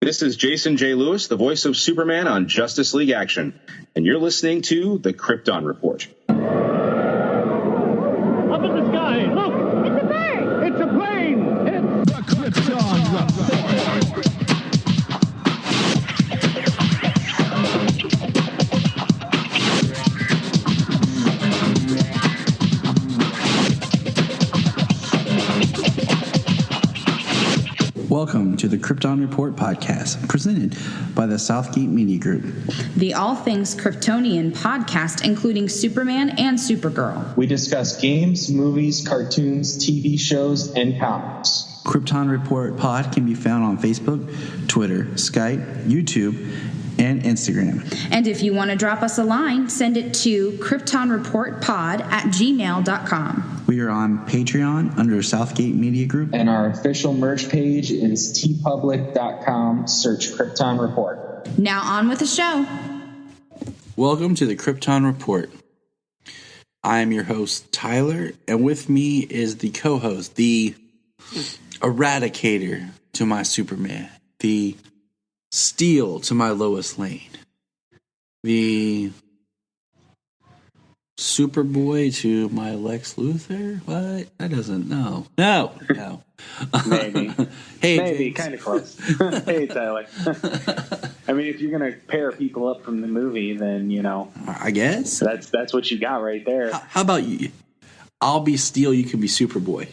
This is Jason J. Lewis, the voice of Superman on Justice League Action, and you're listening to the Krypton Report. Up in the sky, look! It's a bird! It's a plane! It's the Krypton Report. Welcome to the Krypton Report Podcast, presented by the Southgate Media Group. The All Things Kryptonian podcast, including Superman and Supergirl. We discuss games, movies, cartoons, TV shows, and comics. Krypton Report Pod can be found on Facebook, Twitter, Skype, YouTube, and Instagram. And if you want to drop us a line, send it to kryptonreportpod@gmail.com. We are on Patreon under Southgate Media Group. And our official merch page is tpublic.com. Search Krypton Report. Now on with the show. Welcome to the Krypton Report. I am your host, Tyler, and with me is the co-host, the Eradicator to my Superman, the Steel to my Lois Lane, the Superboy to my Lex Luthor. What? That doesn't. No. Maybe. Hey, maybe kind of close. Hey, Tyler. I mean, if you're gonna pair people up from the movie, then I guess that's what you got right there. How about you? I'll be Steel. You can be Superboy.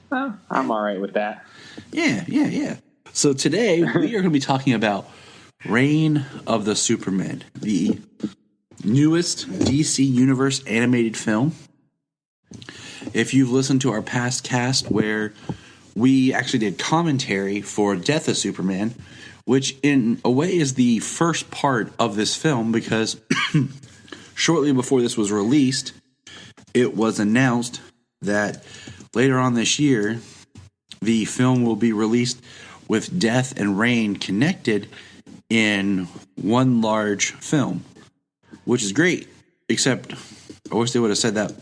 Well, I'm all right with that. Yeah. So today we are going to be talking about Reign of the Supermen, the newest DC Universe animated film. If you've listened to our past cast where we actually did commentary for Death of Superman, which in a way is the first part of this film because shortly before this was released, it was announced that later on this year, the film will be released with Death and Reign connected in one large film, which is great, except I wish they would have said that,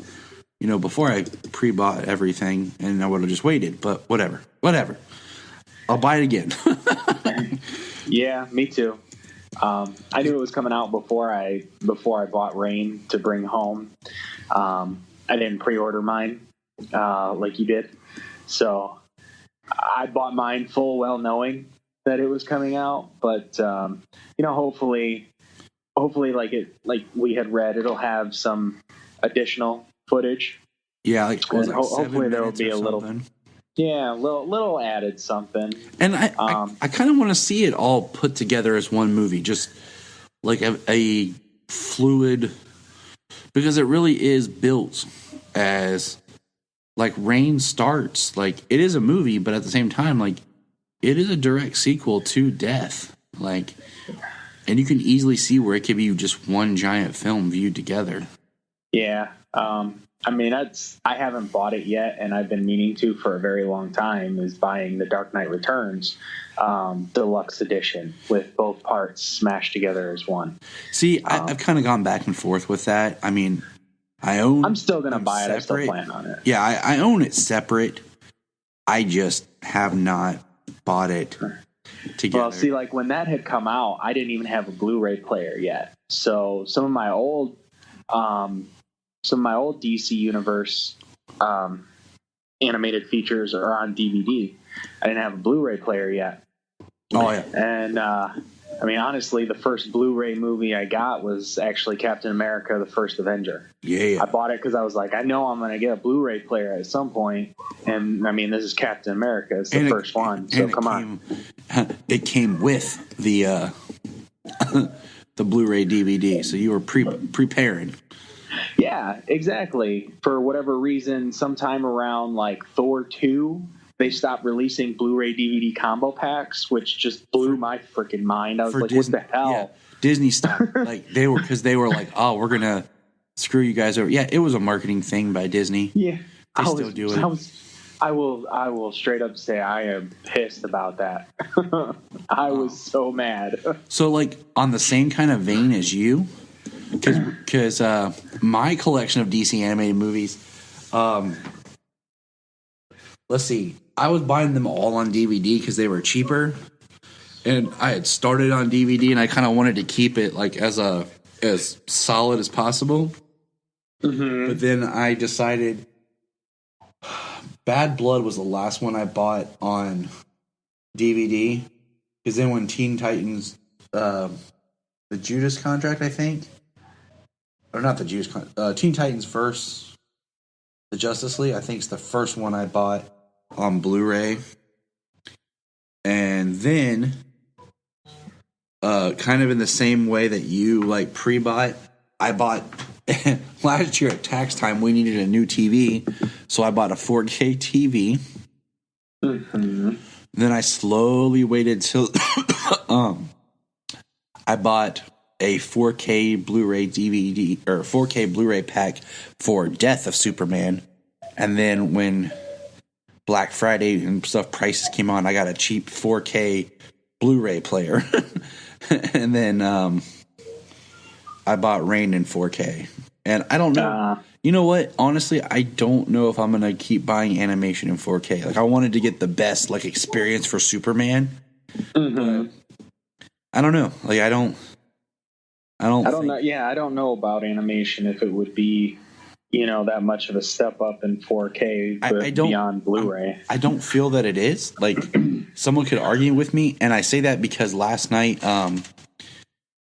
before I pre-bought everything and I would have just waited, but whatever. I'll buy it again. Yeah, me too. I knew it was coming out before I bought Reign to bring home. I didn't pre-order mine like you did, so I bought mine full well knowing that it was coming out, but hopefully like we had read, it'll have some additional footage. Yeah, hopefully there will be a little added something. And I kind of want to see it all put together as one movie, just like a fluid, because it really is built as like Reign starts, like it is a movie, but at the same time, like it is a direct sequel to Death, like, and you can easily see where it could be just one giant film viewed together. Yeah. I mean, I haven't bought it yet, and I've been meaning to for a very long time, is buying the Dark Knight Returns deluxe edition with both parts smashed together as one. See, I've kind of gone back and forth with that. I mean, I'm still going to buy it. Separate. I still plan on it. Yeah, I own it separate. I just have not bought it together. Well, see, like when that had come out, I didn't even have a Blu-ray player yet. So some of my old DC Universe animated features are on DVD. I didn't have a Blu-ray player yet. Oh yeah, and I mean, honestly, the first Blu-ray movie I got was actually Captain America: The First Avenger. Yeah. I bought it because I was like, I know I'm going to get a Blu-ray player at some point, and I mean, this is Captain America. It's the first one, so come on. It came with the the Blu-ray DVD, so you were preparing. Yeah, exactly. For whatever reason, sometime around like Thor 2, they stopped releasing Blu-ray DVD combo packs, which just blew my freaking mind. I was like, Disney, what the hell? Yeah, Disney stopped. Like they were like, oh, we're gonna screw you guys over. Yeah, it was a marketing thing by Disney. Yeah, they still do it. I will straight up say I am pissed about that. I was so mad. So like on the same kind of vein as you, because my collection of DC animated movies, let's see, I was buying them all on DVD because they were cheaper. And I had started on DVD, and I kind of wanted to keep it like as solid as possible. Mm-hmm. But then I decided Bad Blood was the last one I bought on DVD. Because then when Teen Titans, the Judas Contract, I think, or not the Judas Contract, Teen Titans versus the Justice League, I think it's the first one I bought on Blu-ray. And then, kind of in the same way that you like pre-bought, I bought last year at tax time. We needed a new TV, so I bought a 4K TV. Mm-hmm. Then I slowly waited till I bought a 4K Blu-ray DVD or 4K Blu-ray pack for Death of Superman, and then when Black Friday and stuff prices came on, I got a cheap 4K Blu-ray player. And then I bought Rain in 4K. And I don't know. You know what? Honestly, I don't know if I'm going to keep buying animation in 4K. Like, I wanted to get the best like experience for Superman. Mm-hmm. I don't know. Like, I don't know. Yeah, I don't know about animation if it would be, that much of a step up in 4K beyond Blu-ray. I don't feel that it is. Like, someone could argue with me, and I say that because last night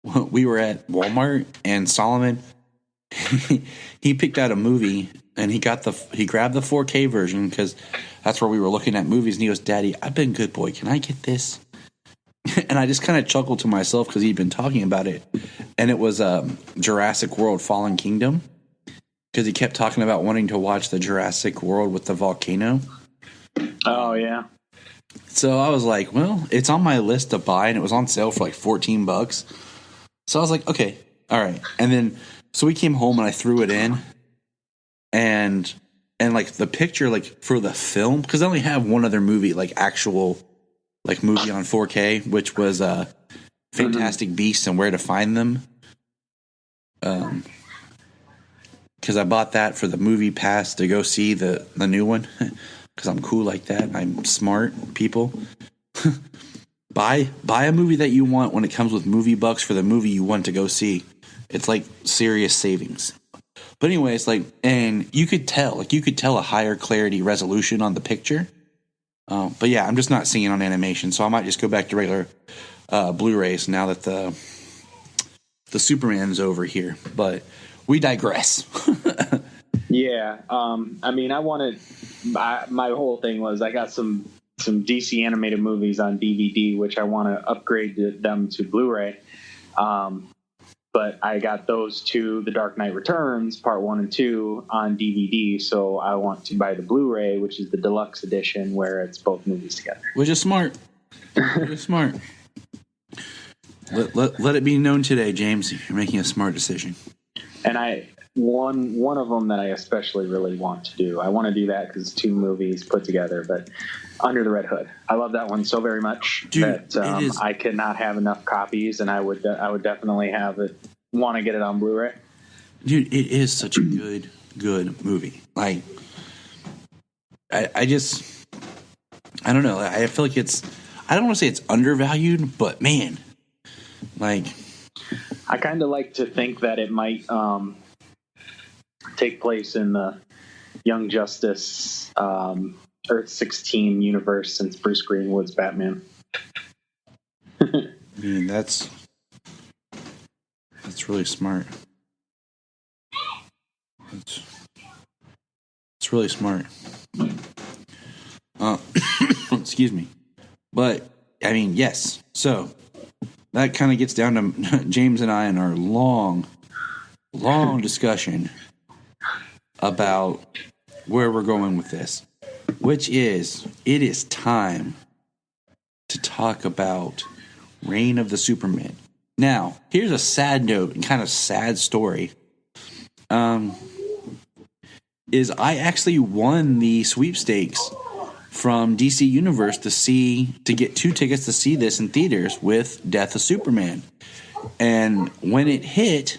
we were at Walmart, and Solomon he picked out a movie, and he grabbed the 4K version because that's where we were looking at movies, and he goes, "Daddy, I've been good boy. Can I get this?" And I just kind of chuckled to myself because he'd been talking about it, and it was Jurassic World: Fallen Kingdom. Because he kept talking about wanting to watch the Jurassic World with the volcano. Oh, yeah. So I was like, well, it's on my list to buy, and it was on sale for like $14. So I was like, okay, all right. And then, so we came home, and I threw it in. And like the picture, like for the film, because I only have one other movie, like actual, like movie on 4K, which was Fantastic Beasts and Where to Find Them. Because I bought that for the movie pass to go see the new one. Because I'm cool like that. I'm smart, people. Buy a movie that you want when it comes with movie bucks for the movie you want to go see. It's like serious savings. But anyways, like, and you could tell a higher clarity resolution on the picture. But yeah, I'm just not seeing it on animation, so I might just go back to regular Blu-rays now that the Superman's over here. But we digress. Yeah. I mean, my whole thing was I got some DC animated movies on DVD, which I want to upgrade them to Blu-ray. But I got those two, The Dark Knight Returns, Part 1 and 2, on DVD. So I want to buy the Blu-ray, which is the deluxe edition, where it's both movies together. Which is smart. Which is smart. Let it be known today, James, you're making a smart decision. And one of them that I especially really want to do. I want to do that because it's two movies put together, but Under the Red Hood. I love that one so very much. Dude, that I cannot have enough copies, and I would definitely want to get it on Blu-ray. Dude, it is such a good movie. Like, I don't know. I feel like I don't want to say it's undervalued, but man, like, I kind of like to think that it might take place in the Young Justice Earth 16 universe since Bruce Greenwood's Batman. I mean, that's really smart. It's really smart. Excuse me. But, I mean, yes. So, that kind of gets down to James and I in our long discussion about where we're going with this, which is, it is time to talk about Reign of the Supermen. Now, here's a sad note and kind of sad story. Is I actually won the sweepstakes from DC Universe to get 2 tickets to see this in theaters with Death of Superman. And when it hit,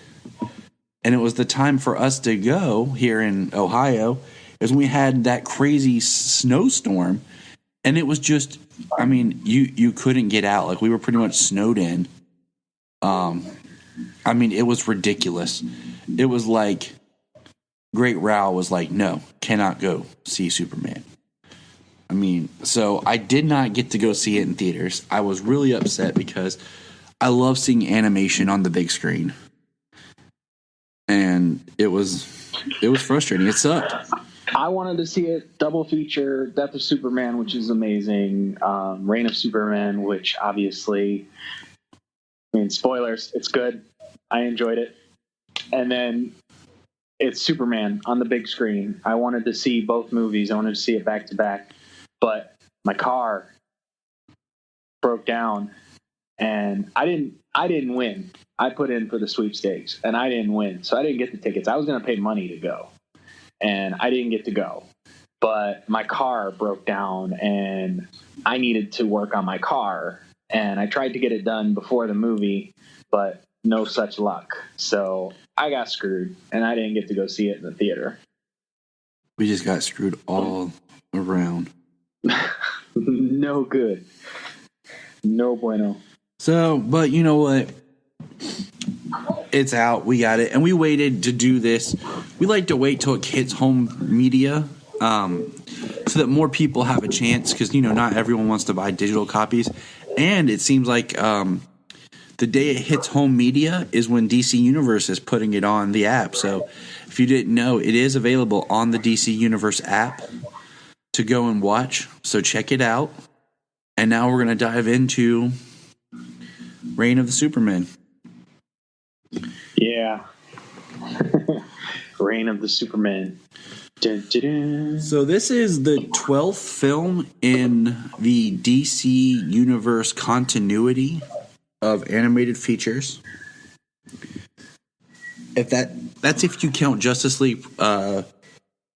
and it was the time for us to go here in Ohio, is when we had that crazy snowstorm, And it was just, I mean, you couldn't get out. Like, we were pretty much snowed in. I mean, it was ridiculous. It was like Great Row was like, no, cannot go see Superman. I mean, so I did not get to go see it in theaters. I was really upset because I love seeing animation on the big screen. And it was frustrating. It sucked. I wanted to see it double feature, Death of Superman, which is amazing, Reign of Superman, which obviously, I mean, spoilers, it's good. I enjoyed it. And then it's Superman on the big screen. I wanted to see both movies. I wanted to see it back to back. But my car broke down, and I didn't win. I put in for the sweepstakes, and I didn't win. So I didn't get the tickets. I was going to pay money to go, and I didn't get to go. But my car broke down, and I needed to work on my car. And I tried to get it done before the movie, but no such luck. So I got screwed, and I didn't get to go see it in the theater. We just got screwed all around. No good. No bueno. So, but you know what? It's out. We got it. And we waited to do this. We like to wait till it hits home media so that more people have a chance because, you know, not everyone wants to buy digital copies. And it seems like the day it hits home media is when DC Universe is putting it on the app. So if you didn't know, it is available on the DC Universe app to go and watch. So check it out. And now we're going to dive into Reign of the Supermen. Yeah. Reign of the Supermen. Dun, dun, dun. So this is the 12th film in the DC Universe continuity of animated features. That's if you count Justice League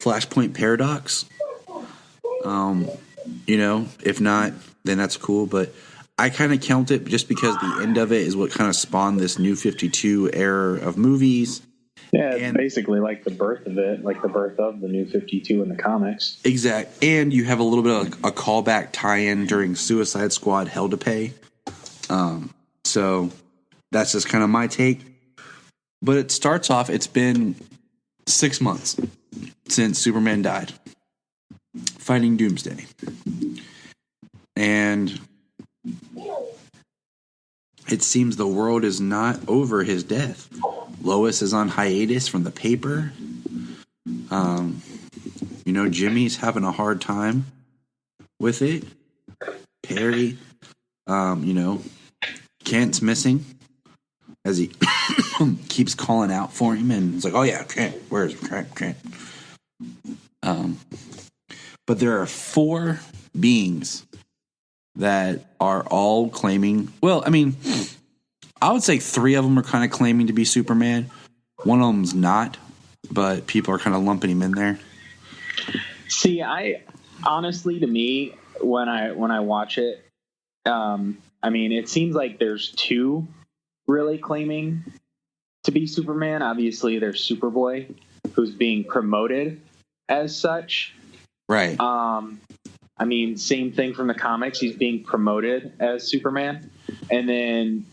Flashpoint Paradox. You know, if not, then that's cool. But I kind of count it just because the end of it is what kind of spawned this New 52 era of movies. Yeah, it's basically like the birth of it, like the birth of the New 52 in the comics. Exact. And you have a little bit of a callback tie-in during Suicide Squad Hell to Pay. So that's just kind of my take. But it starts off, it's been 6 months since Superman died, fighting Doomsday. And it seems the world is not over his death. Lois is on hiatus from the paper. You know, Jimmy's having a hard time with it. Perry, you know, Kent's missing as he keeps calling out for him, and it's like, oh yeah, Kent, where's Kent? But there are 4 beings that are all claiming, well, I mean, I would say 3 of them are kind of claiming to be Superman. One of them's not, but people are kind of lumping him in there. See, I honestly, to me, when I watch it, I mean, it seems like there's 2 really claiming to be Superman. Obviously, there's Superboy, who's being promoted as such. Right. I mean, same thing from the comics. He's being promoted as Superman. And then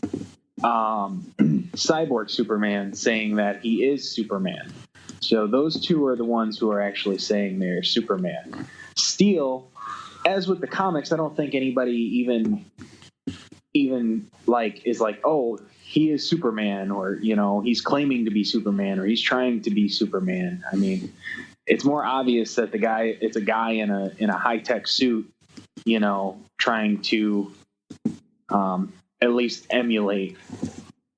Cyborg Superman saying that he is Superman. So those 2 are the ones who are actually saying they're Superman. Steel, as with the comics, I don't think anybody even like is like, oh, he is Superman, or, you know, he's claiming to be Superman, or he's trying to be Superman. I mean, it's more obvious that it's a guy in a high-tech suit, you know, trying to at least emulate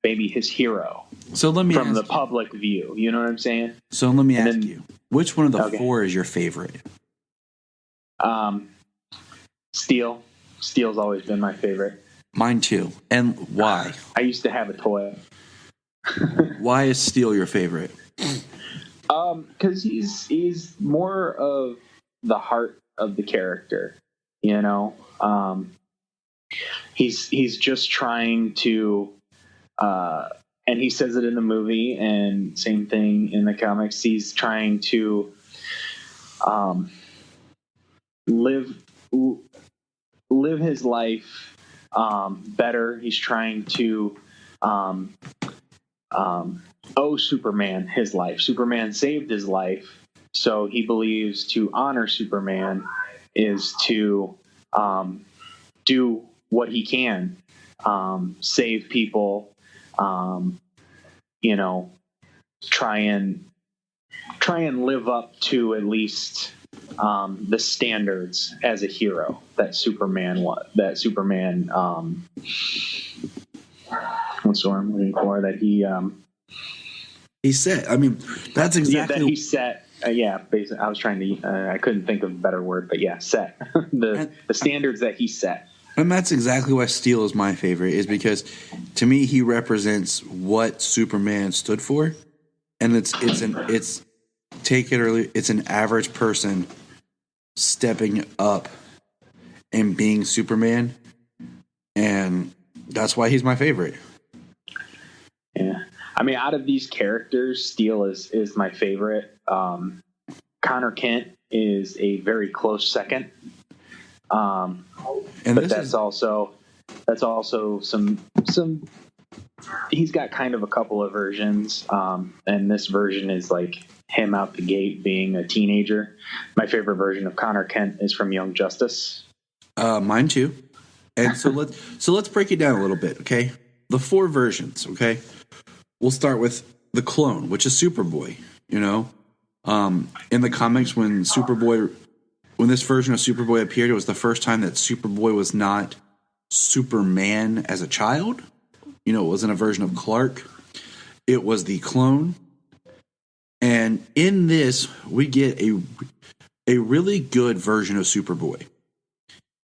maybe his hero. So let me from ask the public view. You know what I'm saying? So let me ask you, which one of the 4 is your favorite? Steel. Steel's always been my favorite. Mine too. And why? I used to have a toy. Why is Steel your favorite? Because he's more of the heart of the character, you know. He's just trying to, and he says it in the movie, and same thing in the comics. He's trying to live live his life better. He's trying to owe Superman his life. Superman saved his life, so he believes to honor Superman is to do what he can, save people, try and live up to at least the standards as a hero that Superman what's the word I'm looking for, that he set. I mean, that's exactly that he set. Basically, I was trying to. I couldn't think of a better word, but set the standards that he set. And that's exactly why Steel is my favorite, is because to me he represents what Superman stood for, and it's take it or leave, it's an average person stepping up and being Superman, and that's why he's my favorite. Yeah, I mean, out of these characters, Steel is my favorite. Connor Kent is a very close second. But that's also some. He's got kind of a couple of versions, and this version is like him out the gate being a teenager. My favorite version of Connor Kent is from Young Justice. Mine too. And so let's break it down a little bit, okay? The 4 versions, okay? We'll start with the clone, which is Superboy. In the comics, when this version of Superboy appeared, it was the first time that Superboy was not Superman as a child. It wasn't a version of Clark. It was the clone. And in this, we get a really good version of Superboy.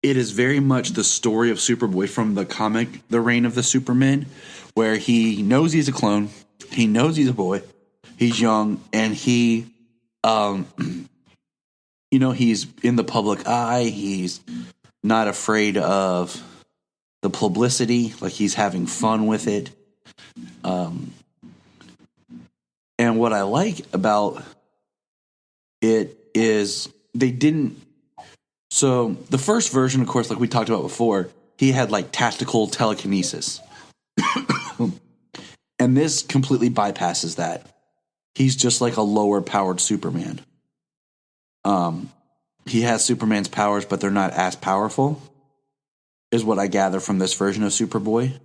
It is very much the story of Superboy from the comic, The Reign of the Supermen, where he knows he's a clone. He knows he's a boy. He's young, and he, he's in the public eye. He's not afraid of the publicity. Like, he's having fun with it. And what I like about it is they didn't. So the first version, of course, like we talked about before, he had like tactical telekinesis. And this completely bypasses that. He's just like a lower powered Superman. He has Superman's powers, but they're not as powerful, is what I gather from this version of Superboy.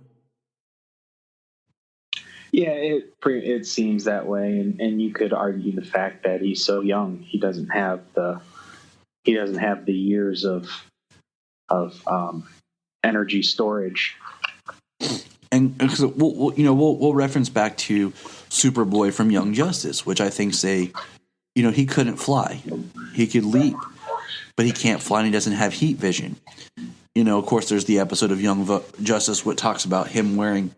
Yeah, it seems that way, and you could argue the fact that he's so young, he doesn't have the years of energy storage. And so we'll reference back to Superboy from Young Justice, which I think he couldn't fly. He could leap, but he can't fly, and he doesn't have heat vision. Of course, there's the episode of Young Justice what talks about him wearing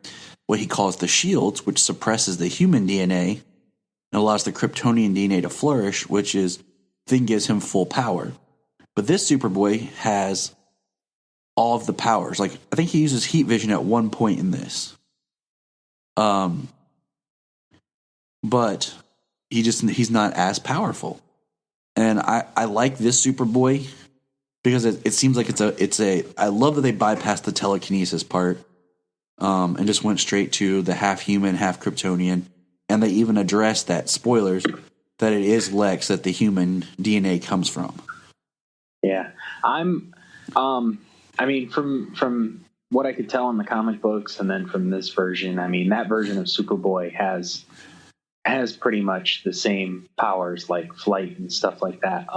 what he calls the shields, which suppresses the human DNA and allows the Kryptonian DNA to flourish, which gives him full power. But this Superboy has all of the powers. Like, I think he uses heat vision at one point in this. But he's not as powerful. And I like this Superboy because it seems like I love that they bypassed the telekinesis part, and just went straight to the half human, half Kryptonian. And they even addressed that, spoilers, that it is Lex that the human DNA comes from. Yeah. From what I could tell in the comic books and then from this version, that version of Superboy has pretty much the same powers, like flight and stuff like that.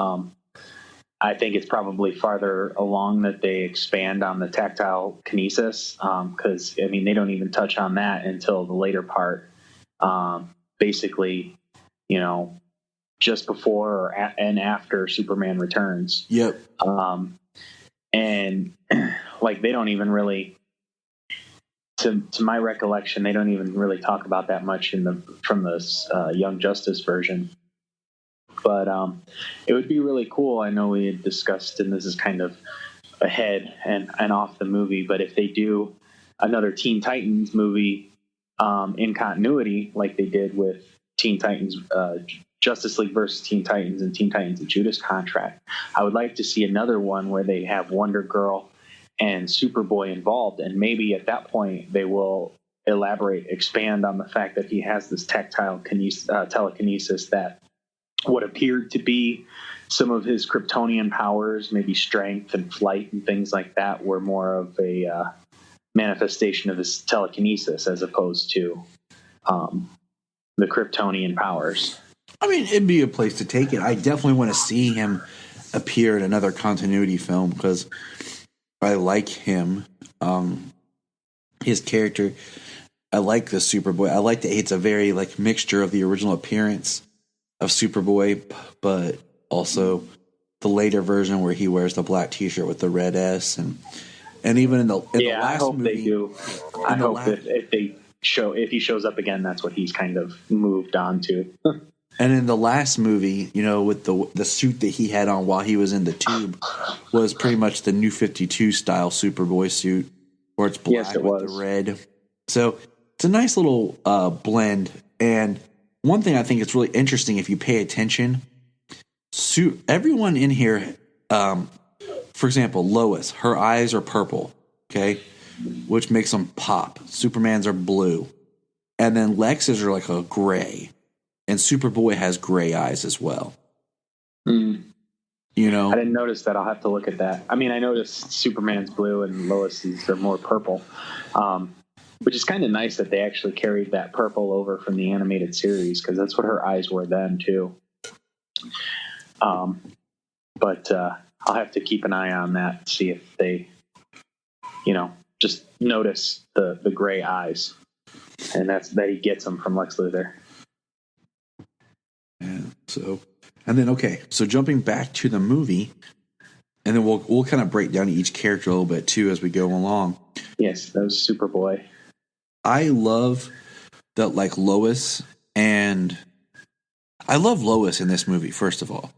I think it's probably farther along that they expand on the tactile kinesis, because they don't even touch on that until the later part. Basically, just before and after Superman Returns. Yep. And like they don't even really, to my recollection, they don't even really talk about that much from this Young Justice version. But it would be really cool. I know we had discussed, and this is kind of ahead and off the movie, but if they do another Teen Titans movie in continuity, like they did with Teen Titans, Justice League versus Teen Titans and Teen Titans and Judas Contract, I would like to see another one where they have Wonder Girl and Superboy involved. And maybe at that point they will expand on the fact that he has this tactile telekinesis, that what appeared to be some of his Kryptonian powers, maybe strength and flight and things like that, were more of a manifestation of his telekinesis as opposed to the Kryptonian powers. I mean, it'd be a place to take it. I definitely want to see him appear in another continuity film because I like him. His character. I like the Superboy. I like that it's a very mixture of the original appearance of Superboy, but also the later version where he wears the black T-shirt with the red S, and even in the last movie. I hope they do. I hope that if he shows up again, that's what he's kind of moved on to. And in the last movie, with the suit that he had on while he was in the tube was pretty much the New 52 style Superboy suit, where it's black with the red. So it's a nice little blend. And one thing I think is really interesting if you pay attention, everyone in here, for example, Lois, her eyes are purple, okay, which makes them pop. Superman's are blue. And then Lex's are like a gray. And Superboy has gray eyes as well. I didn't notice that. I'll have to look at that. I mean, I noticed Superman's blue and Lois's are more purple, which is kind of nice that they actually carried that purple over from the animated series, because that's what her eyes were then too. But I'll have to keep an eye on that, see if they, just notice the gray eyes, and that he gets them from Lex Luthor. Yeah. So jumping back to the movie, and then we'll kind of break down each character a little bit too as we go along. Yes, that was Superboy. I love that, Lois, and I love Lois in this movie. First of all,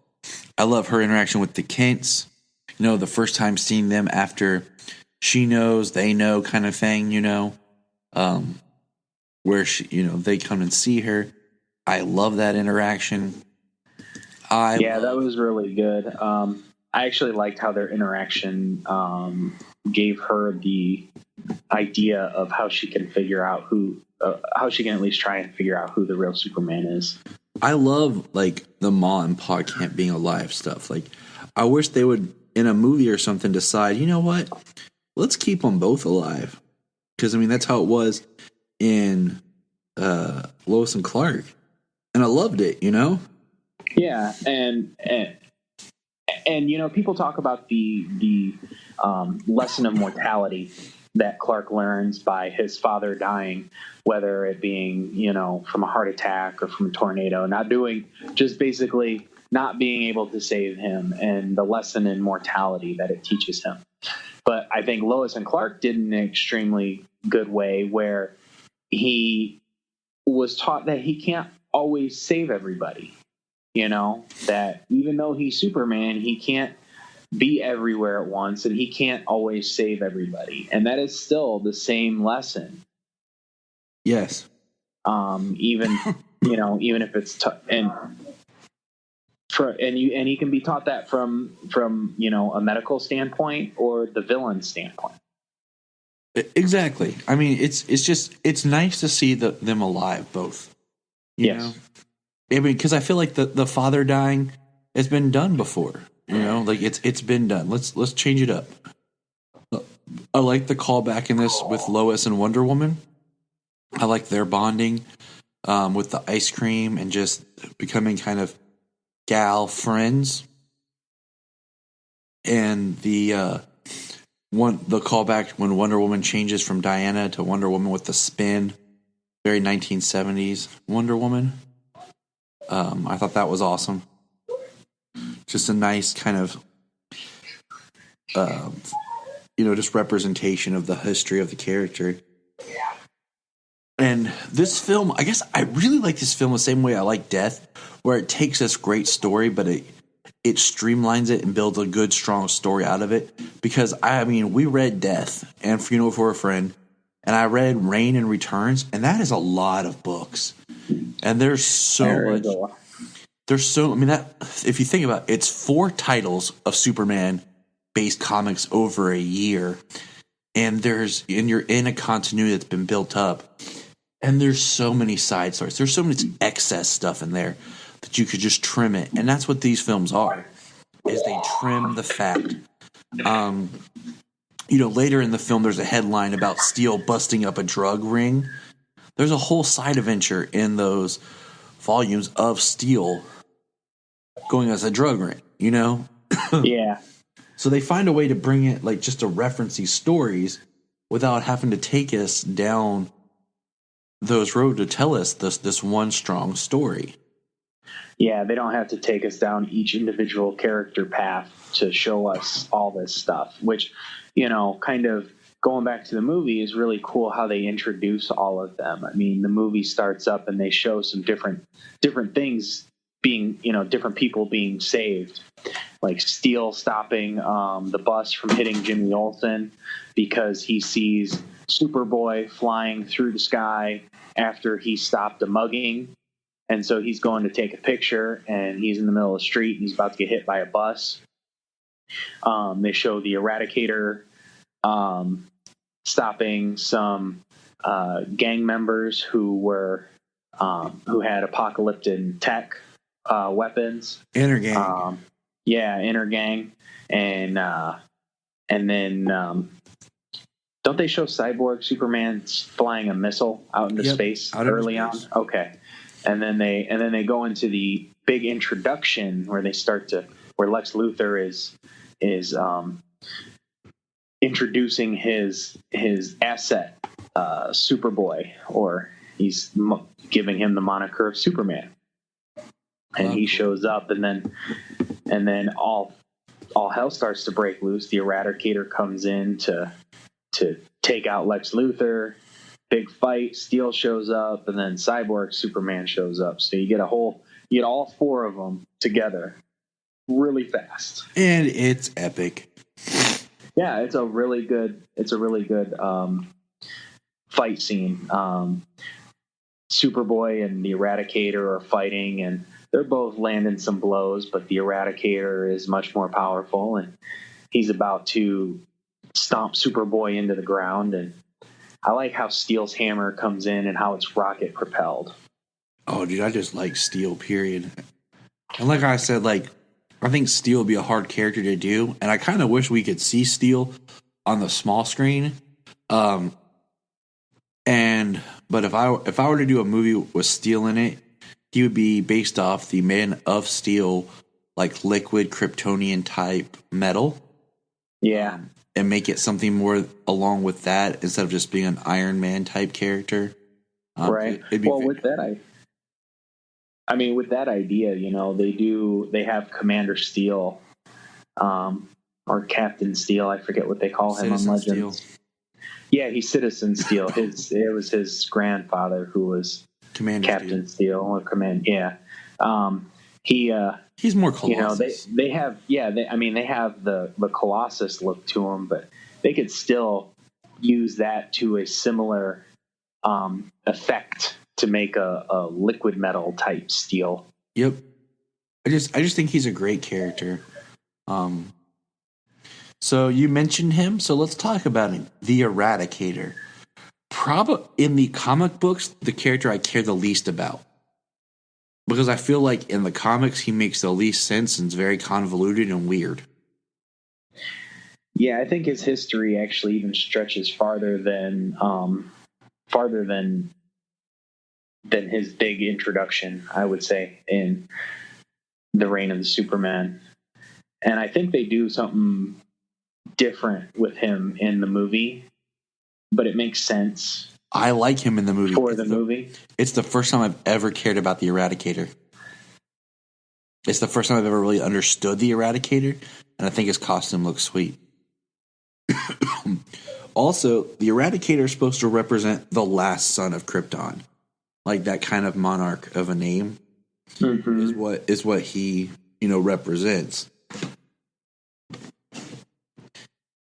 I love her interaction with the Kents. The first time seeing them after she knows, they know, kind of thing. Where she, they come and see her. I love that interaction. That was really good. I actually liked how their interaction gave her the idea of how she can figure out how she can at least try and figure out who the real Superman is. I love the Ma and Pa Kent being alive stuff. I wish they would, in a movie or something, decide, you know what, let's keep them both alive. Because that's how it was in Lois and Clark. And I loved it, Yeah, and people talk about the lesson of mortality that Clark learns by his father dying, whether it being from a heart attack or from a tornado, basically not being able to save him, and the lesson in mortality that it teaches him. But I think Lois and Clark did in an extremely good way, where he was taught that he can't always save everybody, that even though he's Superman, he can't be everywhere at once, and he can't always save everybody. And that is still the same lesson. Yes. Even if it's and he can be taught that from a medical standpoint or the villain standpoint. Exactly. It's nice to see them alive, both. Yes. Because I feel like the father dying has been done before. It's been done. Let's change it up. I like the callback in this with Lois and Wonder Woman. I like their bonding with the ice cream and just becoming kind of gal friends. And the callback when Wonder Woman changes from Diana to Wonder Woman with the spin. Very 1970s Wonder Woman. I thought that was awesome. Just a nice kind of, just representation of the history of the character. And this film, I guess I really like this film the same way I like Death, where it takes this great story, but it streamlines it and builds a good, strong story out of it. Because, we read Death and Funeral for a Friend, and I read Reign and Returns, and that is a lot of books. And there's so much. There's so, that if you think about it, it's 4 titles of Superman based comics over a year, and you're in a continuity that's been built up, and there's so many side stories. There's so much excess stuff in there that you could just trim it, and that's what these films are. Is they trim the fat. Later in the film, there's a headline about Steel busting up a drug ring. There's a whole side adventure in those volumes of Steel going as a drug ring, Yeah. So they find a way to bring it, like, just to reference these stories without having to take us down those roads to tell us this one strong story. Yeah, they don't have to take us down each individual character path to show us all this stuff, which, kind of going back to the movie is really cool how they introduce all of them. I mean, the movie starts up and they show some different things being, different people being saved, like Steel stopping the bus from hitting Jimmy Olsen because he sees Superboy flying through the sky after he stopped a mugging. And so he's going to take a picture, and he's in the middle of the street, and he's about to get hit by a bus. They show the Eradicator stopping some gang members who had apocalyptic tech weapons. Inner gang. Inner gang, and then don't they show Cyborg Superman flying a missile out into space early on? Okay. And then they go into the big introduction where Lex Luthor is introducing his asset, Superboy, or he's giving him the moniker of Superman. And he shows up, and then all hell starts to break loose. The Eradicator comes in to take out Lex Luthor. Big fight, Steel shows up, and then Cyborg Superman shows up. So you get all four of them together really fast. And it's epic. Yeah, it's a really good fight scene. Superboy and the Eradicator are fighting, and they're both landing some blows, but the Eradicator is much more powerful, and he's about to stomp Superboy into the ground. And I like how Steel's hammer comes in and how it's rocket propelled. Oh, dude, I just like Steel, period. And like I said, I think Steel would be a hard character to do, and I kind of wish we could see Steel on the small screen. But if I were to do a movie with Steel in it, he would be based off the Man of Steel, like liquid Kryptonian type metal. Yeah. And make it something more along with that instead of just being an Iron Man type character. Right. With that idea, they have Commander Steel, or Captain Steel. I forget what they call him on Legends. Steel. Yeah, he's Citizen Steel. It was his grandfather who was Commander Captain Steel or Command. Yeah. He's more Colossus. They have the Colossus look to him, but they could still use that to a similar effect to make a liquid metal type Steel. Yep. I just think he's a great character. So you mentioned him, so let's talk about him. The Eradicator. Probably in the comic books, the character I care the least about. Because I feel like in the comics, he makes the least sense and is very convoluted and weird. Yeah, I think his history actually even stretches farther than his big introduction, I would say, in the Reign of the Superman. And I think they do something different with him in the movie, but it makes sense. I like him in the movie. Movie? It's the first time I've ever cared about the Eradicator. It's the first time I've ever really understood the Eradicator, and I think his costume looks sweet. Also, the Eradicator is supposed to represent the last son of Krypton. Like that kind of monarch of a name is what he, represents.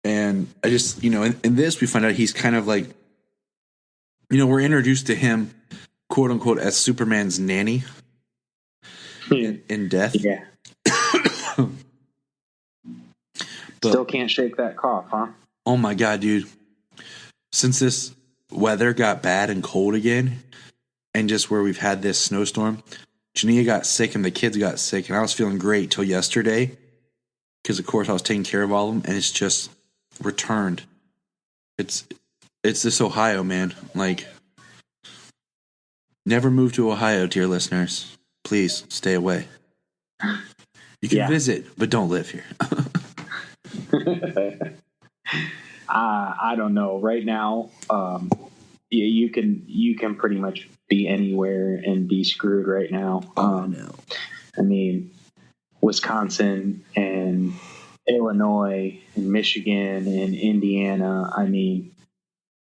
And I just, in this we find out he's kind of like, we're introduced to him, quote unquote, as Superman's nanny in death. Yeah. Still can't shake that cough, huh? Oh my God, dude. Since this weather got bad and cold again, and just where we've had this snowstorm, Junia got sick and the kids got sick, and I was feeling great till yesterday because, of course, I was taking care of all of them, and it's just returned. It's this Ohio, man. Like, never move to Ohio, dear listeners. Please stay away. You can visit, but don't live here. I don't know. Right now, you can pretty much be anywhere and be screwed right now. No. I mean, Wisconsin and Illinois and Michigan and Indiana. I mean,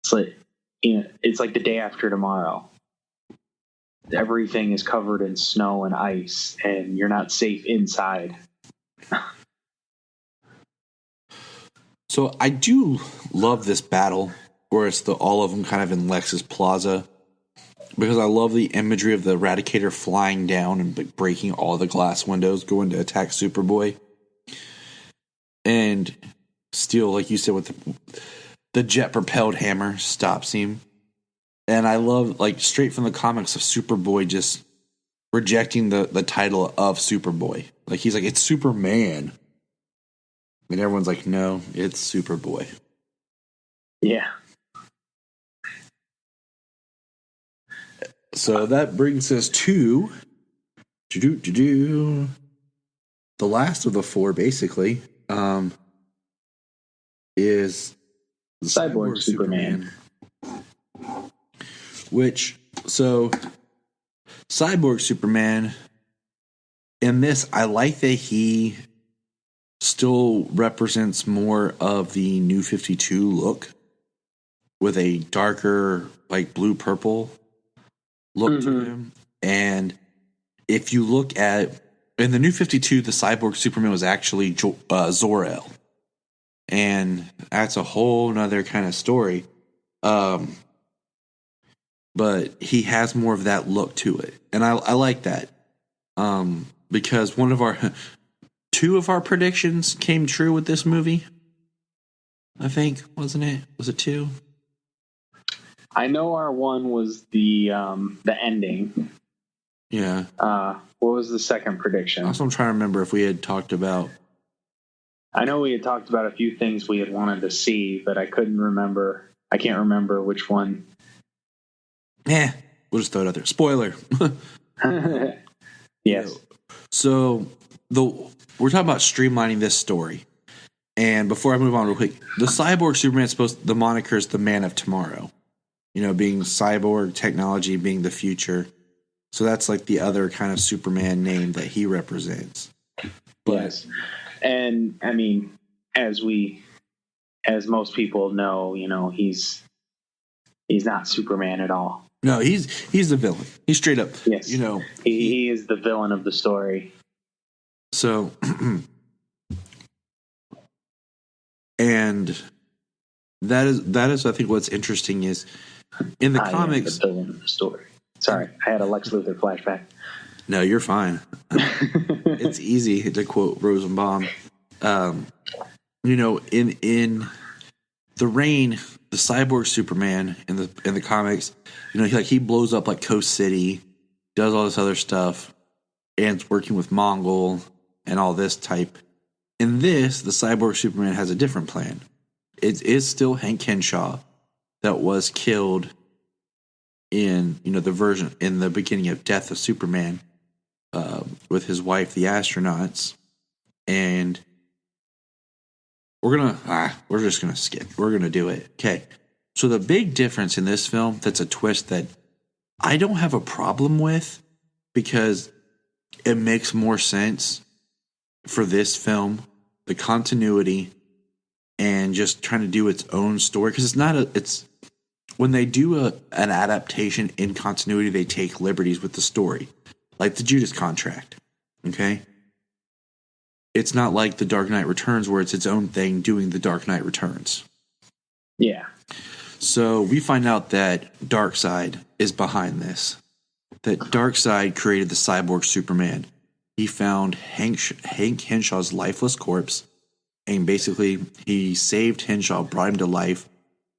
it's like the day after tomorrow. Everything is covered in snow and ice, and you're not safe inside. So I do love this battle where it's all of them kind of in Lex's Plaza, because I love the imagery of the Eradicator flying down and breaking all the glass windows, going to attack Superboy. And Steel, like you said, with the jet-propelled hammer stops him. And I love, like, straight from the comics of Superboy just rejecting the title of Superboy. Like, he's like, it's Superman. And everyone's like, no, it's Superboy. Yeah. So that brings us to the last of the four, basically, is Cyborg Superman. Cyborg Superman, in this, I like that he still represents more of the New 52 look with a darker, like, blue-purple look to him. And if you look at, in the New 52, the Cyborg Superman was actually Zor-El. And that's a whole nother kind of story. But he has more of that look to it. And I like that. Because two of our predictions came true with this movie. I think, wasn't it? Was it two? I know our one was the ending. Yeah. What was the second prediction? Also, I'm trying to remember if we had talked about. I know we had talked about a few things we had wanted to see, but I couldn't remember. I can't remember which one. We'll just throw it out there. Spoiler. Yes. So we're talking about streamlining this story. And before I move on real quick, the Cyborg Superman the moniker is the Man of Tomorrow. You know, being cyborg technology, being the future. So that's like the other kind of Superman name that he represents. Yes. And I mean, as most people know, you know, he's not Superman at all. No, he's the villain. He's straight up. Yes. You know, he is the villain of the story. So, and that is I think what's interesting is in the comics. The villain of the story. Sorry, I had a Lex Luthor flashback. No, you're fine. It's easy to quote Rosenbaum. You know, in the Reign, the Cyborg Superman in the comics, you know, he blows up like Coast City, does all this other stuff, and it's working with Mongol and all this type. In this, the Cyborg Superman has a different plan. It is still Hank Henshaw that was killed in, you know, the version in the beginning of Death of Superman with his wife, the astronauts, and we're just gonna skip. We're gonna do it. Okay. So the big difference in this film, that's a twist that I don't have a problem with because it makes more sense for this film, the continuity, and just trying to do its own story. Because it's when they do an adaptation in continuity, they take liberties with the story, like the Judas Contract. Okay. It's not like The Dark Knight Returns where it's its own thing doing The Dark Knight Returns. Yeah. So we find out that Darkseid is behind this. That Darkseid created the Cyborg Superman. He found Hank Henshaw's lifeless corpse And basically, he saved Henshaw, brought him to life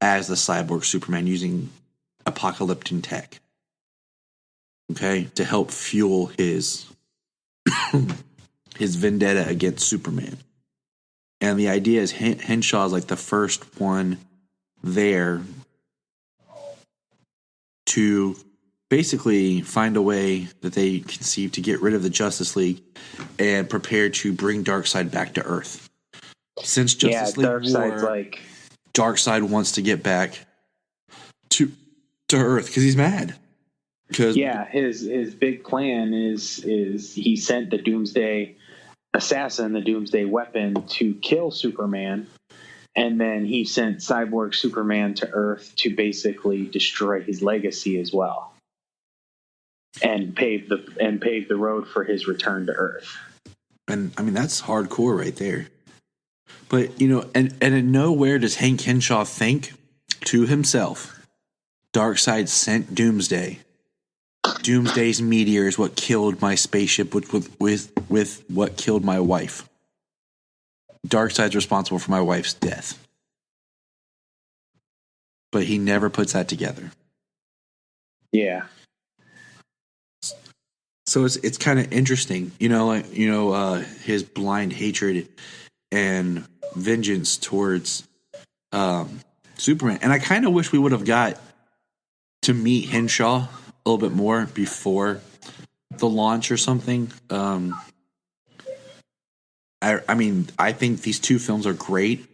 as the cyborg Superman using apocalyptic tech. Okay, to help fuel his his vendetta against Superman. And the idea is Henshaw is like the first one there to basically find a way that they conceive to get rid of the Justice League and prepare to bring Darkseid back to Earth. Since Justice League War, Darkseid wants to get back to Earth because he's mad. His big plan is he sent the Doomsday assassin, the Doomsday weapon, to kill Superman, and then he sent Cyborg Superman to Earth to basically destroy his legacy as well, and pave the road for his return to Earth. And I mean, that's hardcore right there. But and in nowhere does Hank Henshaw think to himself, Darkseid sent Doomsday. Doomsday's meteor is what killed my spaceship with what killed my wife. Darkseid's responsible for my wife's death. But he never puts that together. Yeah. So it's kind of interesting, his blind hatred and vengeance towards Superman. And I kind of wish we would have got to meet Henshaw a little bit more before the launch or something. I mean, I think these two films are great.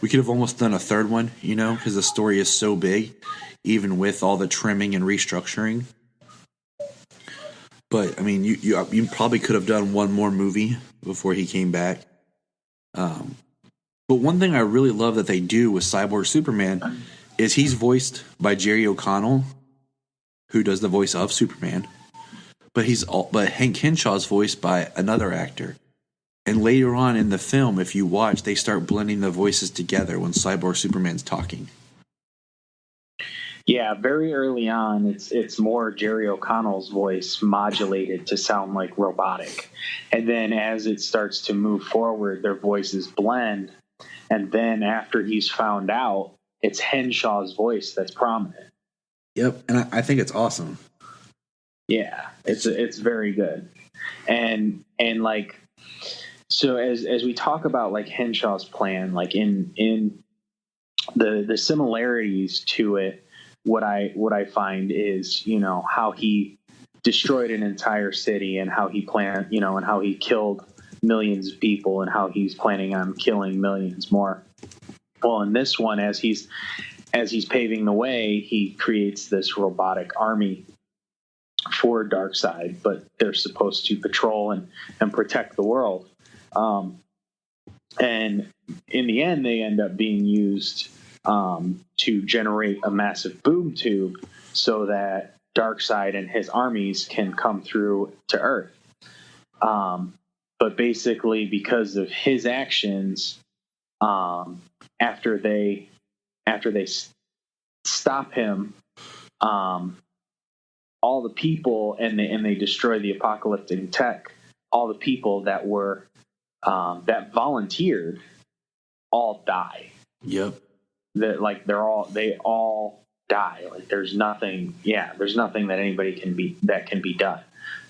We could have almost done a third one, because the story is so big, even with all the trimming and restructuring. But I mean, you probably could have done one more movie before he came back. But one thing I really love that they do with Cyborg Superman is he's voiced by Jerry O'Connell, who does the voice of Superman. But Hank Henshaw's voiced by another actor. And later on in the film, if you watch, they start blending the voices together when Cyborg Superman's talking. Yeah, very early on, it's more Jerry O'Connell's voice modulated to sound like robotic. And then as it starts to move forward, their voices blend. And then after he's found out, it's Henshaw's voice that's prominent. Yep, and I think it's awesome. Yeah, it's very good. And like, so as we talk about like Henshaw's plan, like in the similarities to it, what I find is, how he destroyed an entire city and how he planned, and how he killed millions of people and how he's planning on killing millions more. Well, in this one, as he's paving the way, he creates this robotic army for Darkseid, but they're supposed to patrol and protect the world. And in the end, they end up being used to generate a massive boom tube so that Darkseid and his armies can come through to Earth. But basically, because of his actions, after they stop him, all the people and they destroy the apocalyptic tech, all the people that were that volunteered all die. Yep. They all die. Like there's nothing that anybody can be done.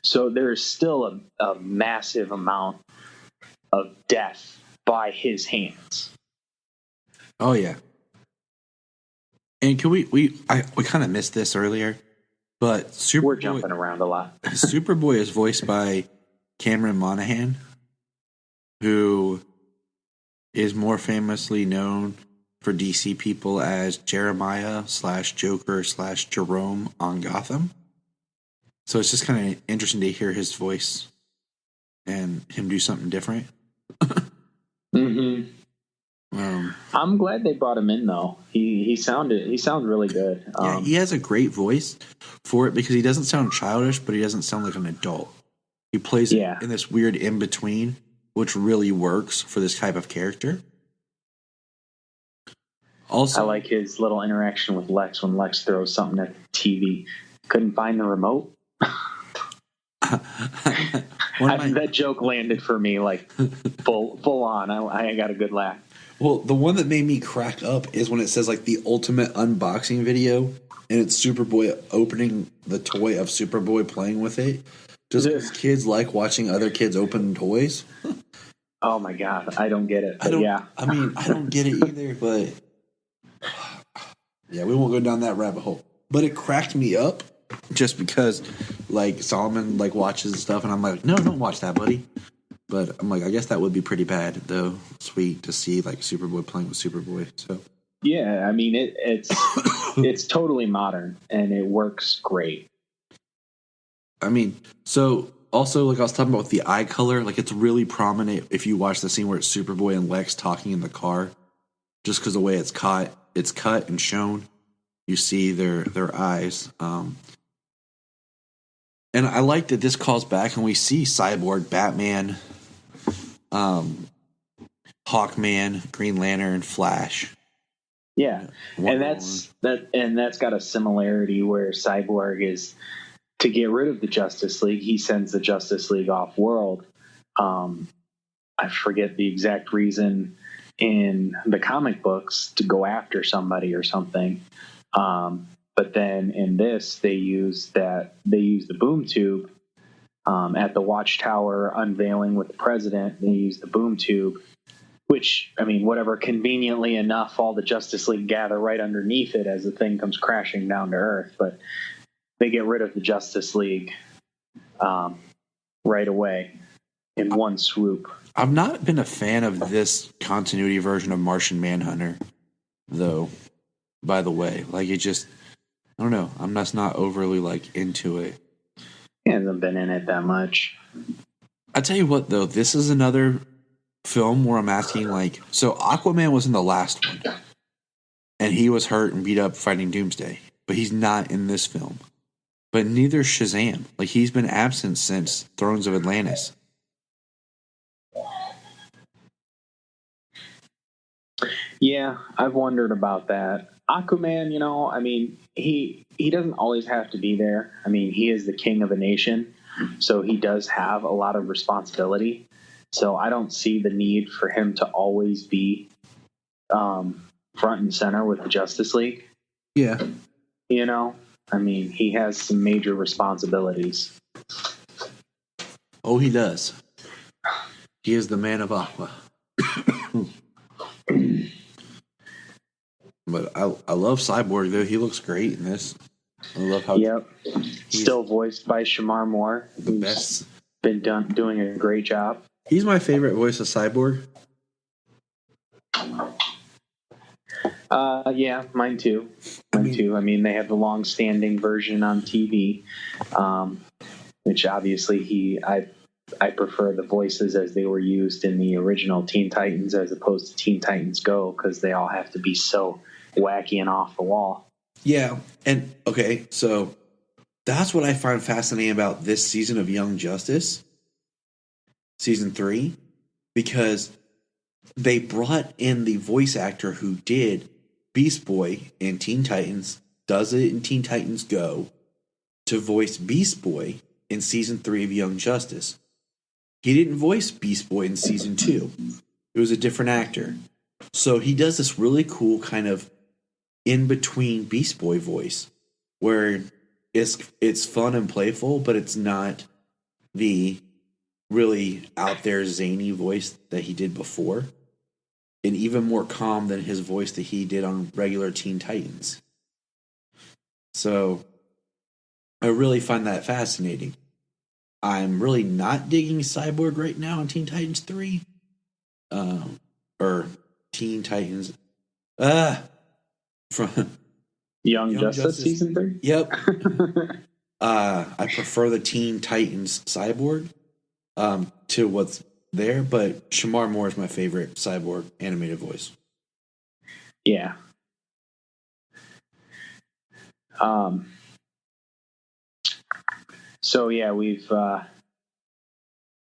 So there's still a massive amount of death by his hands. Oh yeah. And can we kind of missed this earlier, but we're jumping around a lot. Superboy is voiced by Cameron Monaghan, who is more famously known for DC people as Jeremiah / Joker / Jerome on Gotham. So it's just kind of interesting to hear his voice and him do something different. Mm-hmm. I'm glad they brought him in though. He sounds really good. Yeah, he has a great voice for it because he doesn't sound childish, but he doesn't sound like an adult. He plays it in this weird in between, which really works for this type of character. Also, I like his little interaction with Lex when Lex throws something at the TV. Couldn't find the remote. That joke landed for me like full on. I got a good laugh. Well, the one that made me crack up is when it says like the ultimate unboxing video, and it's Superboy opening the toy of Superboy playing with it. Just because kids like watching other kids open toys. Oh my god, I don't get it. I don't get it either, but yeah, we won't go down that rabbit hole. But it cracked me up just because like Solomon like watches stuff, and I'm like, no, don't watch that, buddy. But I'm like, I guess that would be pretty bad, though. Sweet to see like Superboy playing with Superboy. So yeah, I mean it's it's totally modern and it works great. I mean, so also like I was talking about with the eye color, like it's really prominent if you watch the scene where it's Superboy and Lex talking in the car, just because the way it's cut and shown, you see their eyes. And I like that this calls back and we see Cyborg, Batman, Hawkman, Green Lantern, Flash. Yeah, and that's got a similarity where Cyborg is to get rid of the Justice League. He sends the Justice League off world. I forget the exact reason in the comic books to go after somebody or something. But then in this, they use the boom tube at the Watchtower unveiling with the president. They use the boom tube, which, I mean, whatever, conveniently enough, all the Justice League gather right underneath it as the thing comes crashing down to Earth. But they get rid of the Justice League right away in one swoop. I've not been a fan of this continuity version of Martian Manhunter, though, by the way. Like, it just, I don't know. I'm just not overly, like, into it. He hasn't been in it that much. I tell you what, though, this is another film where I'm asking, like, so Aquaman was in the last one, and he was hurt and beat up fighting Doomsday, but he's not in this film. But neither is Shazam. Like, he's been absent since Thrones of Atlantis. Yeah, I've wondered about that. Aquaman, you know, I mean, he doesn't always have to be there. I mean, he is the king of a nation, so he does have a lot of responsibility. So I don't see the need for him to always be front and center with the Justice League. Yeah. You know, I mean, he has some major responsibilities. Oh, he does. He is the man of Aqua. But I love Cyborg, though. He looks great in this. I love how... Yep. Still voiced by Shamar Moore. The best. Been doing a great job. He's my favorite voice of Cyborg. Yeah, mine too. I mean, they have the long-standing version on TV, which obviously I prefer the voices as they were used in the original Teen Titans as opposed to Teen Titans Go, because they all have to be so wacky and off the wall. Yeah, and okay, so that's what I find fascinating about this season of Young Justice, season 3, because they brought in the voice actor who did Beast Boy in Teen Titans, does it in Teen Titans Go, to voice Beast Boy in season 3 of Young Justice. He didn't voice Beast Boy in season 2. It was a different actor. So he does this really cool kind of in-between Beast Boy voice where it's fun and playful, but it's not the really out there zany voice that he did before. And even more calm than his voice that he did on regular Teen Titans. So I really find that fascinating. I'm really not digging Cyborg right now in Teen Titans 3. Or Teen Titans. From Young Justice season 3? Yep. I prefer the Teen Titans Cyborg to what's there, but Shamar Moore is my favorite Cyborg animated voice. Yeah. So yeah, we've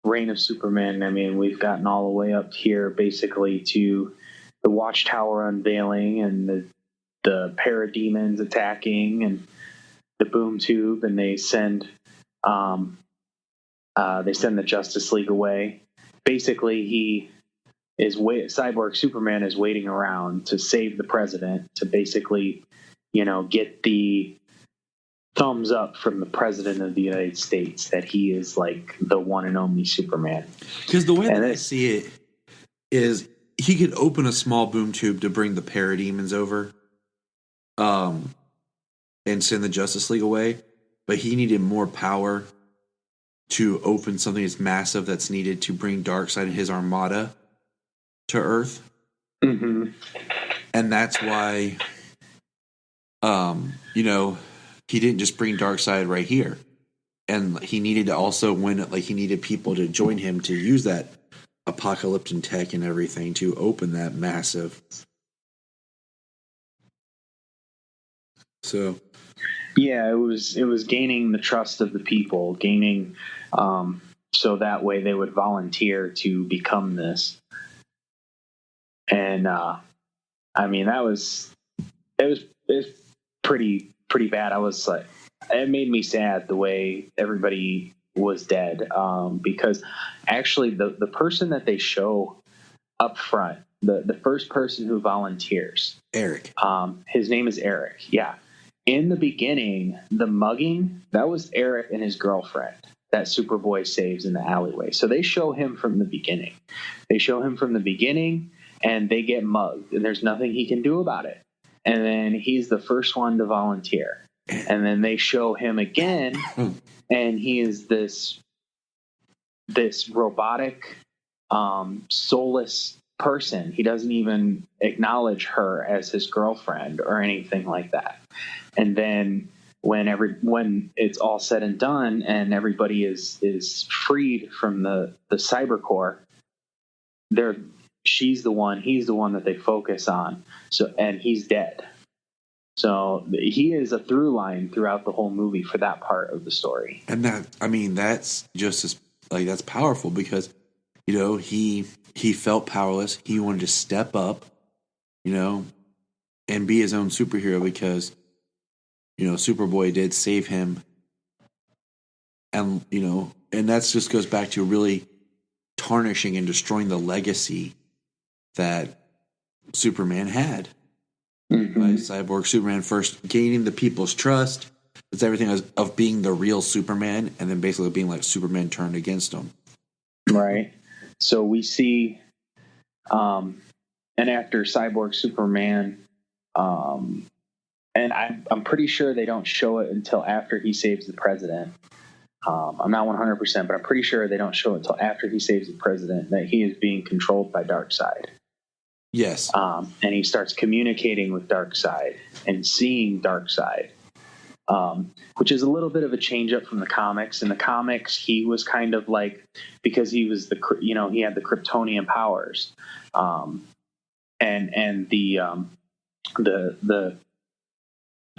Reign of Superman. I mean, we've gotten all the way up here basically to the Watchtower unveiling and the parademons attacking and the boom tube, and they send They send the Justice League away. Basically, Cyborg Superman is waiting around to save the president, to basically, get the thumbs up from the president of the United States that he is like the one and only Superman. Because the way that I see it is he could open a small boom tube to bring the parademons over, and send the Justice League away, but he needed more power to open something as massive that's needed to bring Darkseid and his armada to Earth. Mm-hmm. And that's why, he didn't just bring Darkseid right here. And he needed to also he needed people to join him to use that apocalyptic tech and everything to open that massive. So, yeah, it was gaining the trust of the people, so that way they would volunteer to become this. And it was pretty bad. I was like, it made me sad the way everybody was dead, because actually the person that they show up front, the first person who volunteers, Eric, his name is Eric. Yeah. In the beginning, the mugging, that was Eric and his girlfriend that Superboy saves in the alleyway. So they show him from the beginning. And they get mugged, and there's nothing he can do about it. And then he's the first one to volunteer. And then they show him again, and he is this robotic, soulless person. He doesn't even acknowledge her as his girlfriend or anything like that. And then when it's all said and done and everybody is freed from the cyber core, he's the one that they focus on. So, and he's dead. So he is a through line throughout the whole movie for that part of the story. And that's just as that's powerful because, he felt powerless. He wanted to step up, and be his own superhero because, Superboy did save him. And, and that just goes back to really tarnishing and destroying the legacy that Superman had. Mm-hmm. By Cyborg Superman first gaining the people's trust. It's everything of being the real Superman and then basically being like Superman turned against him. Right. So we see, and after Cyborg Superman, and I'm pretty sure they don't show it until after he saves the president. I'm not 100%, but I'm pretty sure they don't show it until after he saves the president that he is being controlled by Darkseid. Yes. And he starts communicating with Darkseid and seeing Darkseid, which is a little bit of a change up from the comics. In the comics, he was kind of like, because he was he had the Kryptonian powers, and the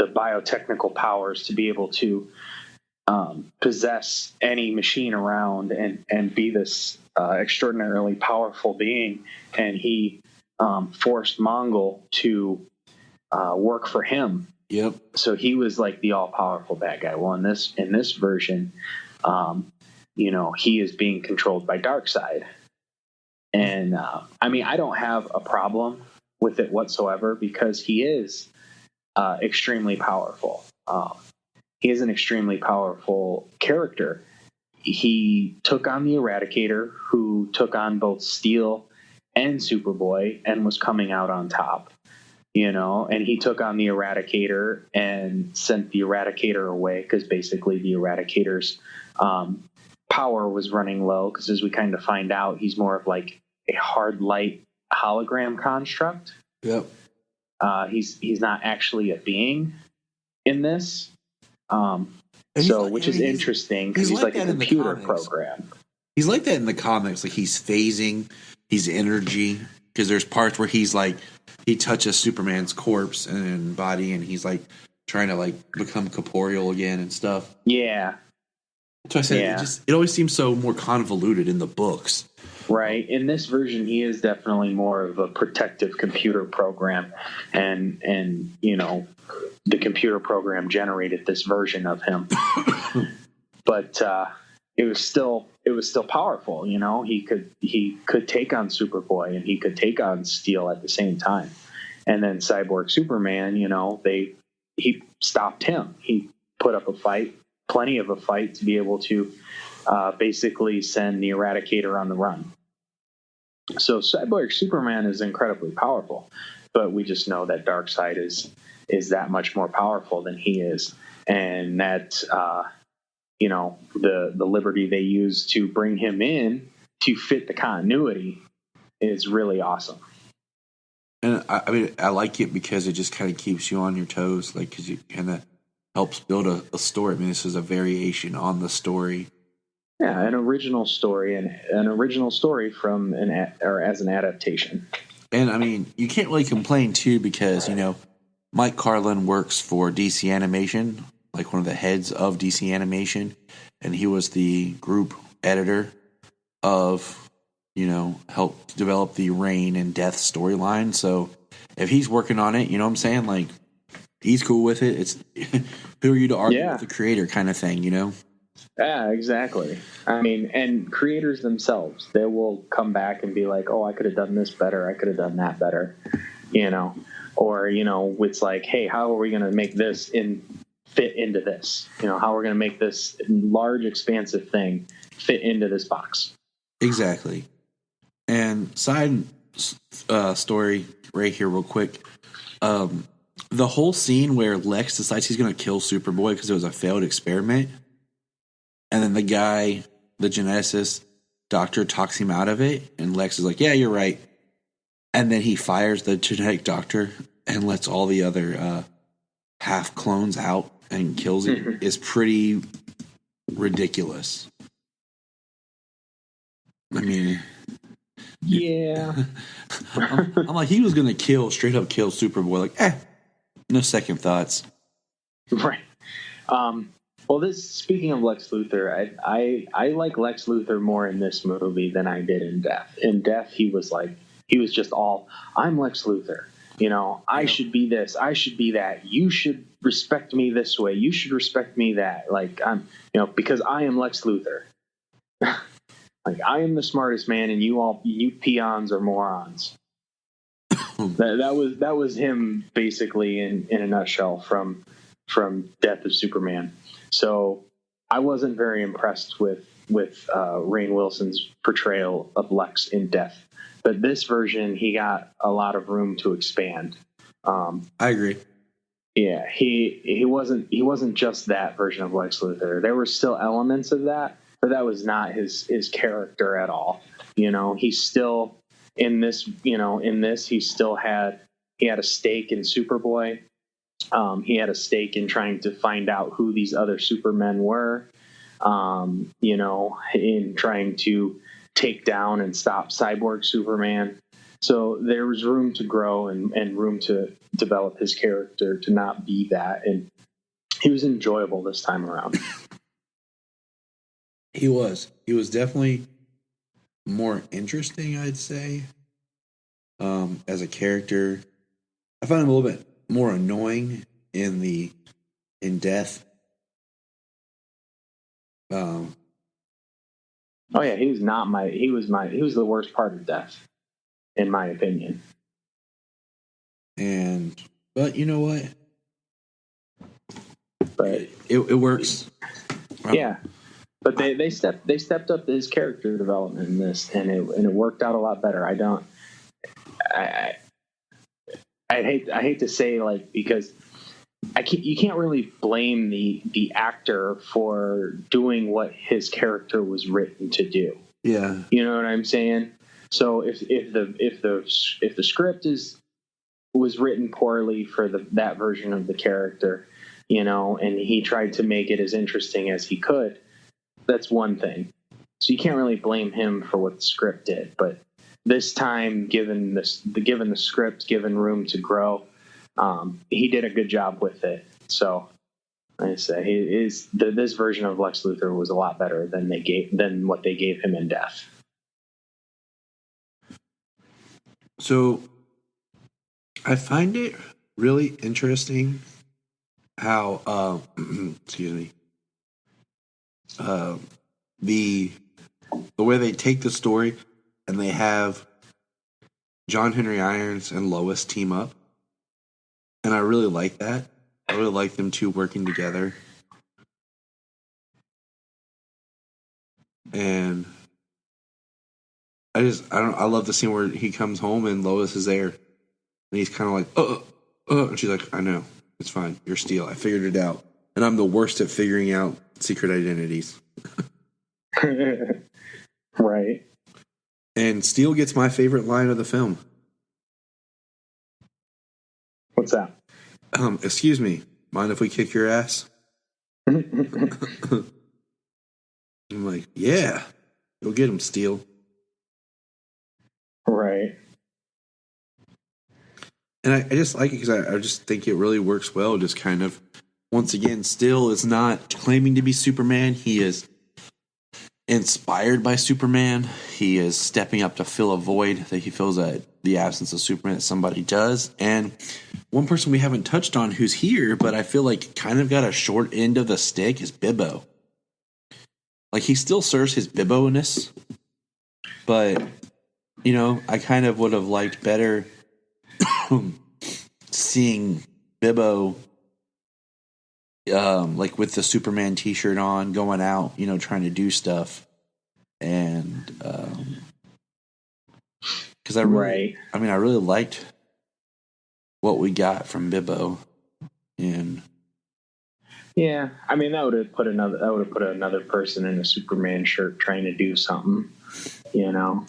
biotechnical powers to be able to possess any machine around and be this extraordinarily powerful being. And he forced Mongol to work for him. Yep. So he was like the all-powerful bad guy. Well, in this version, he is being controlled by Darkseid. And I don't have a problem with it whatsoever because he is extremely powerful. He is an extremely powerful character. He took on the Eradicator, who took on both Steel and Superboy and was coming out on top, and he took on the Eradicator and sent the Eradicator away because basically the Eradicator's power was running low because, as we kind of find out, he's more of like a hard light hologram construct. Yep. He's not actually a being in this. Which is interesting because he's like a computer program. He's like that in the comics. Like he's phasing, he's energy. Because there's parts where he's like, he touches Superman's corpse and body, and he's like trying to like become corporeal again and stuff. Yeah. So I said it always seems so more convoluted in the books. Right. In this version, he is definitely more of a protective computer program, and the computer program generated this version of him. But it was still powerful. You know, he could take on Superboy and he could take on Steel at the same time. And then Cyborg Superman, you know, he stopped him. He put up a fight, plenty of a fight, to be able to basically send the Eradicator on the run. So Cyborg Superman is incredibly powerful, but we just know that Darkseid is that much more powerful than he is, and that you know, the liberty they use to bring him in to fit the continuity is really awesome. And I mean, I like it because it just kind of keeps you on your toes, like, because it kind of helps build a story. I mean, this is a variation on the story. Yeah, an original story, and an original story from as an adaptation. And I mean, you can't really complain too, because, you know, Mike Carlin works for DC Animation, like one of the heads of DC Animation, and he was the group editor of, you know, helped develop the Reign and Death storyline. So if he's working on it, you know what I'm saying? Like, he's cool with it. It's who are you to argue with the creator kind of thing, you know? Yeah, exactly. I mean, and creators themselves, they will come back and be like, oh, I could have done this better. I could have done that better, you know? Or, you know, it's like, hey, how are we going to make this fit into this? You know, how are we going to make this large, expansive thing fit into this box? Exactly. And side story right here real quick. The whole scene where Lex decides he's going to kill Superboy because it was a failed experiment, and then the guy, the geneticist doctor, talks him out of it, and Lex is like, yeah, you're right. And then he fires the genetic doctor and lets all the other half clones out and kills him is pretty ridiculous. I mean, yeah. I'm like, he was going to straight up kill Superboy. Like, no second thoughts. Right. Well, speaking of Lex Luthor, I like Lex Luthor more in this movie than I did in Death. In Death, he was just all, I'm Lex Luthor. You know, I should be this, I should be that. You should respect me this way. You should respect me that. Like, I'm, you know, because I am Lex Luthor. Like, I am the smartest man, and you peons are morons. that was him basically in a nutshell from Death of Superman. So I wasn't very impressed with Rainn Wilson's portrayal of Lex in Death. But this version, he got a lot of room to expand. I agree. Yeah, he wasn't just that version of Lex Luthor. There were still elements of that, but that was not his character at all. You know, he still in this he still had a stake in Superboy. He had a stake in trying to find out who these other Supermen were. You know, in trying to take down and stop Cyborg Superman. So there was room to grow and room to develop his character to not be that. And he was enjoyable this time around. He was definitely more interesting, I'd say, as a character. I found him a little bit more annoying in Death. Oh yeah, he was the worst part of Death, in my opinion. But you know what? But it works. Yeah. But they stepped up his character development in this, and it worked out a lot better. I hate to say, like, because you can't really blame the actor for doing what his character was written to do. Yeah, you know what I'm saying. So if the script was written poorly for that version of the character, you know, and he tried to make it as interesting as he could, that's one thing. So you can't really blame him for what the script did. But this time, given the script, given room to grow, he did a good job with it. So I say this version of Lex Luthor was a lot better than what they gave him in Death. So I find it really interesting how excuse me. the way they take the story and they have John Henry Irons and Lois team up. And I really like that. I really like them two working together. And I love the scene where he comes home and Lois is there. And he's kind of like, and she's like, I know, it's fine. You're Steel. I figured it out. And I'm the worst at figuring out secret identities. Right. And Steel gets my favorite line of the film. What's that? Excuse me, mind if we kick your ass? I'm like, yeah, go get him, Steel. Right. And I just like it because I just think it really works well. Just kind of, once again, Steel is not claiming to be Superman. He is inspired by Superman. He is stepping up to fill a void that he feels that the absence of Superman that somebody does. And one person we haven't touched on who's here, but I feel like kind of got a short end of the stick is Bibbo. Like, he still serves his Bibbo-ness, but, you know, I kind of would have liked better seeing Bibbo like with the Superman t-shirt on, going out, you know, trying to do stuff. And because I really liked what we got from Bibbo. And yeah, I mean, that would have put another person in a Superman shirt trying to do something, you know.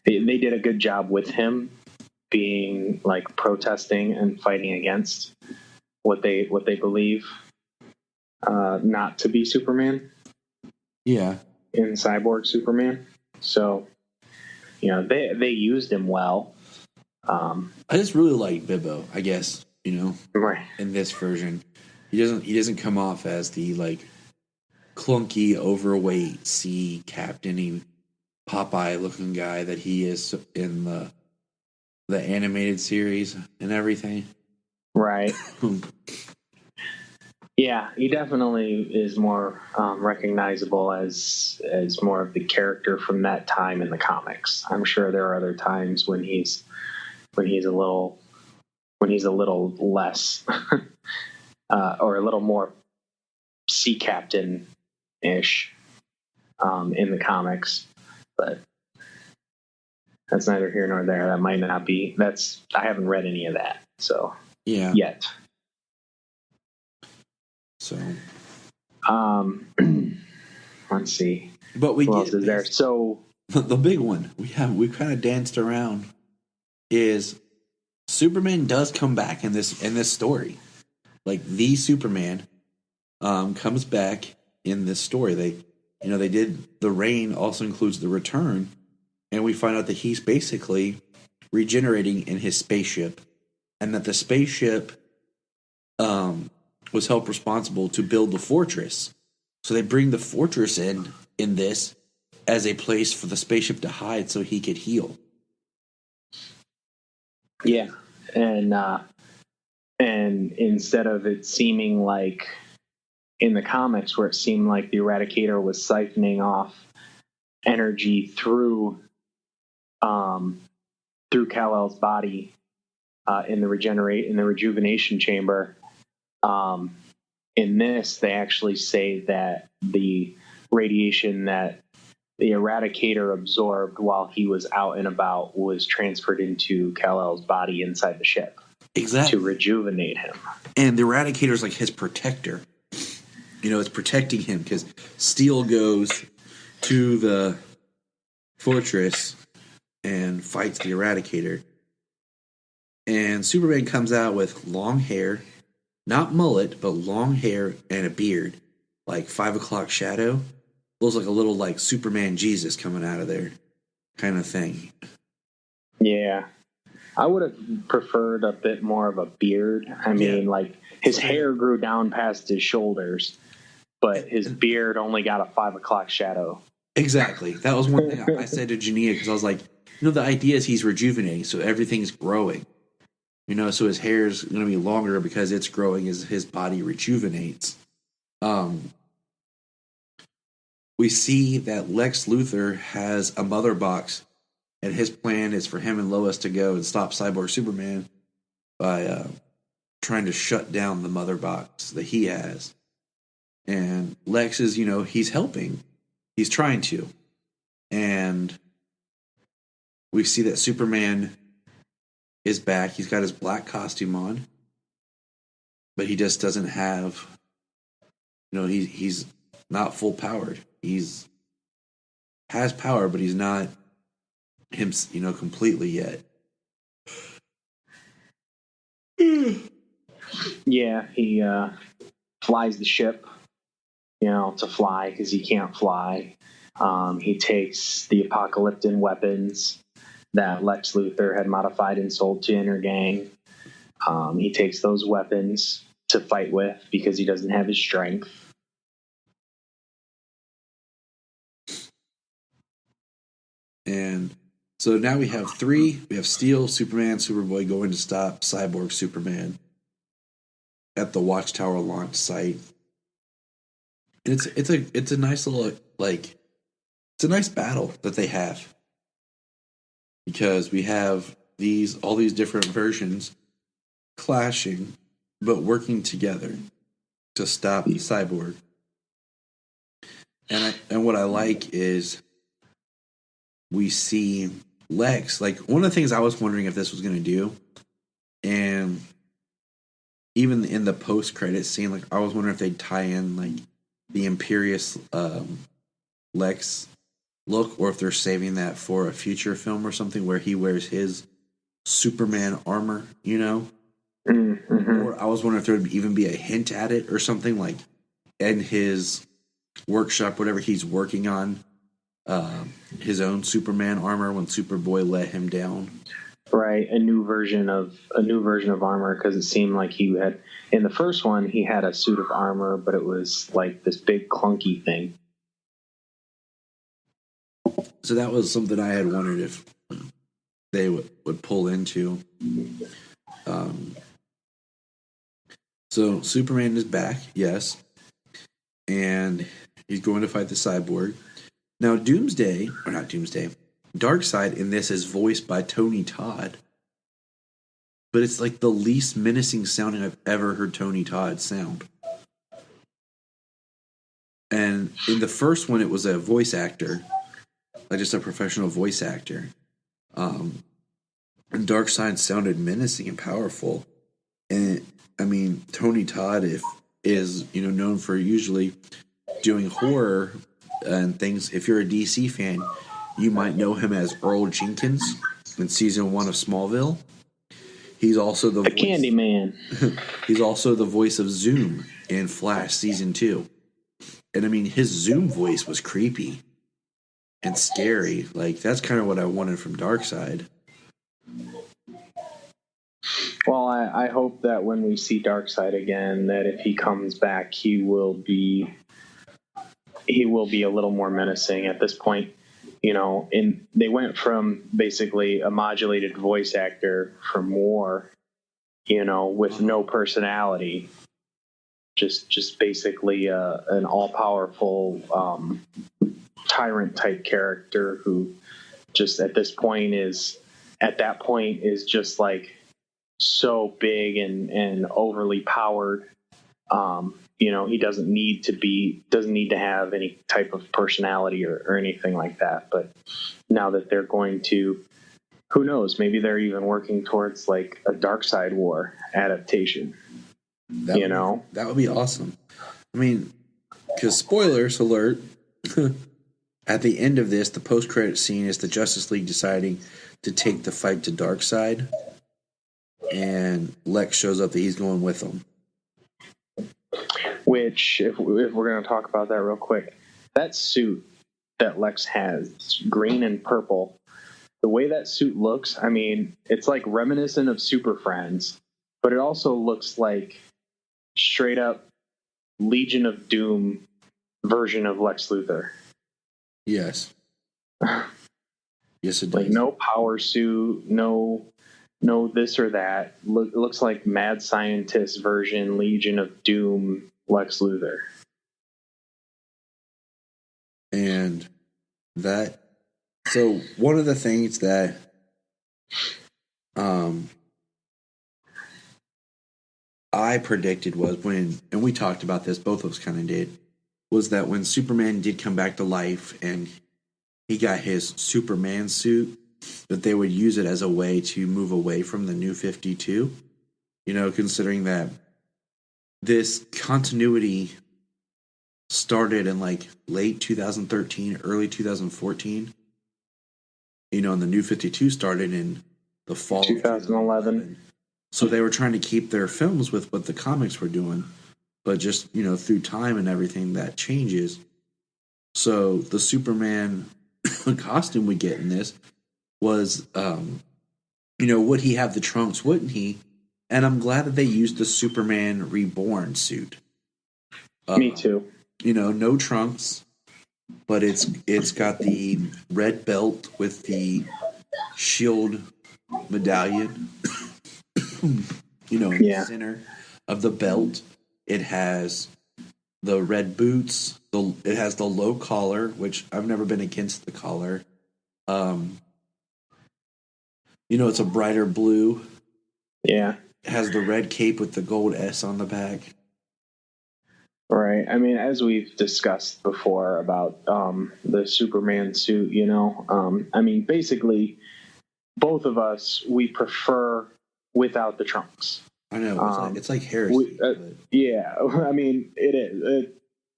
They did a good job with him being like protesting and fighting against what they believe not to be Superman. Yeah. In Cyborg Superman. So, you know, they used him well. I just really like Bibbo, I guess, you know. Right. In this version. He doesn't come off as the like clunky, overweight sea captain-y Popeye looking guy that he is in the animated series and everything. Right. Yeah, he definitely is more recognizable as more of the character from that time in the comics. I'm sure there are other times when he's a little less or a little more sea captain ish in the comics, but that's neither here nor there. That might not be. I haven't read any of that, so yeah. Yet. So, let's see. But we what get else is there. So the big one we've kind of danced around is Superman does come back in this story. Like, the Superman comes back in this story. They did the Reign also includes the Return, and we find out that he's basically regenerating in his spaceship, and that the spaceship was held responsible to build the fortress. So they bring the fortress in this as a place for the spaceship to hide so he could heal. Yeah. And instead of it seeming like in the comics where it seemed like the Eradicator was siphoning off energy through Kal-El's body in the rejuvenation chamber, in this they actually say that the radiation that the Eradicator absorbed while he was out and about was transferred into Kal-El's body inside the ship. Exactly. To rejuvenate him. And the Eradicator's like his protector. You know, it's protecting him because Steel goes to the fortress and fights the Eradicator. And Superman comes out with long hair, not mullet, but long hair and a beard, like 5 o'clock shadow. Looks like a little like Superman Jesus coming out of there kind of thing. Yeah. I would have preferred a bit more of a beard. I mean, like, his hair grew down past his shoulders, but his beard only got a 5 o'clock shadow. Exactly. That was one thing I said to Junia, because I was like, you know, the idea is he's rejuvenating, so everything's growing. You know, so his hair is going to be longer because it's growing as his body rejuvenates. we see that Lex Luthor has a mother box, and his plan is for him and Lois to go and stop Cyborg Superman by trying to shut down the mother box that he has. And Lex is, he's helping. He's trying to. And we see that Superman is back. He's got his black costume on. But he just doesn't have, he's not full powered. He's has power, but he's not him, completely yet. Yeah, he flies the ship, to fly because he can't fly. He takes the Apocalypton weapons that Lex Luthor had modified and sold to Intergang. He takes those weapons to fight with because he doesn't have his strength. And so now we have three. We have Steel, Superman, Superboy going to stop Cyborg Superman at the Watchtower launch site. And it's a nice little it's a nice battle that they have, because we have all these different versions clashing but working together to stop Cyborg. And what I like is we see Lex, one of the things I was wondering if this was going to do, and even in the post-credits scene, I was wondering if they'd tie in, the Imperious Lex look, or if they're saving that for a future film or something where he wears his Superman armor, Mm-hmm. Or I was wondering if there would even be a hint at it or something, in his workshop, whatever he's working on, his own Superman armor when Superboy let him down. Right, a new version of armor, because it seemed like he had, in the first one, he had a suit of armor, but it was this big clunky thing. So that was something I had wondered if they would pull into. So Superman is back, yes, and he's going to fight the Cyborg. Now Darkseid in this is voiced by Tony Todd, but it's the least menacing sounding I've ever heard Tony Todd sound. And in the first one, it was a voice actor, just a professional voice actor. And Darkseid sounded menacing and powerful. And Tony Todd is known for usually doing horror and things. If you're a DC fan, you might know him as Earl Jenkins in season 1 of Smallville. He's also the voice, Candyman. He's also the voice of Zoom in Flash season 2. And his Zoom voice was creepy and scary. That's kind of what I wanted from Darkseid. Well, I hope that when we see Darkseid again, that if he comes back, he will be a little more menacing. At this point, they went from basically a modulated voice actor from War, with no personality, just basically an all-powerful tyrant type character who just at that point is just so big and overly powered. He doesn't need to have any type of personality or anything like that. But now that they're going to, who knows, maybe they're even working towards a Darkseid War adaptation. That would be awesome. Because spoilers alert, at the end of this, the post-credit scene is the Justice League deciding to take the fight to Darkseid, and Lex shows up that he's going with them. Which, if we're going to talk about that real quick, that suit that Lex has, green and purple, the way that suit looks, it's reminiscent of Super Friends, but it also looks like straight up Legion of Doom version of Lex Luthor. Yes. Yes, it does. No power suit, no this or that. It looks like mad scientist version Legion of Doom Lex Luthor. And so one of the things that I predicted was and we talked about this, both of us kind of did, was that when Superman did come back to life and he got his Superman suit, that they would use it as a way to move away from the New 52. Considering that this continuity started in like late 2013, early 2014. And the New 52 started in the fall 2011. So they were trying to keep their films with what the comics were doing, but just, through time and everything that changes. So the Superman costume we get in this was, would he have the trunks? Wouldn't he? And I'm glad that they used the Superman Reborn suit. Me too. No trunks, but it's got the red belt with the shield medallion. In the center of the belt, it has the red boots. It has the low collar, which I've never been against the collar. It's a brighter blue. Yeah. It has the red cape with the gold S on the back. Right. I mean, as we've discussed before about the Superman suit, basically, both of us, we prefer without the trunks. I know. It's like heresy. Yeah. I mean, it is.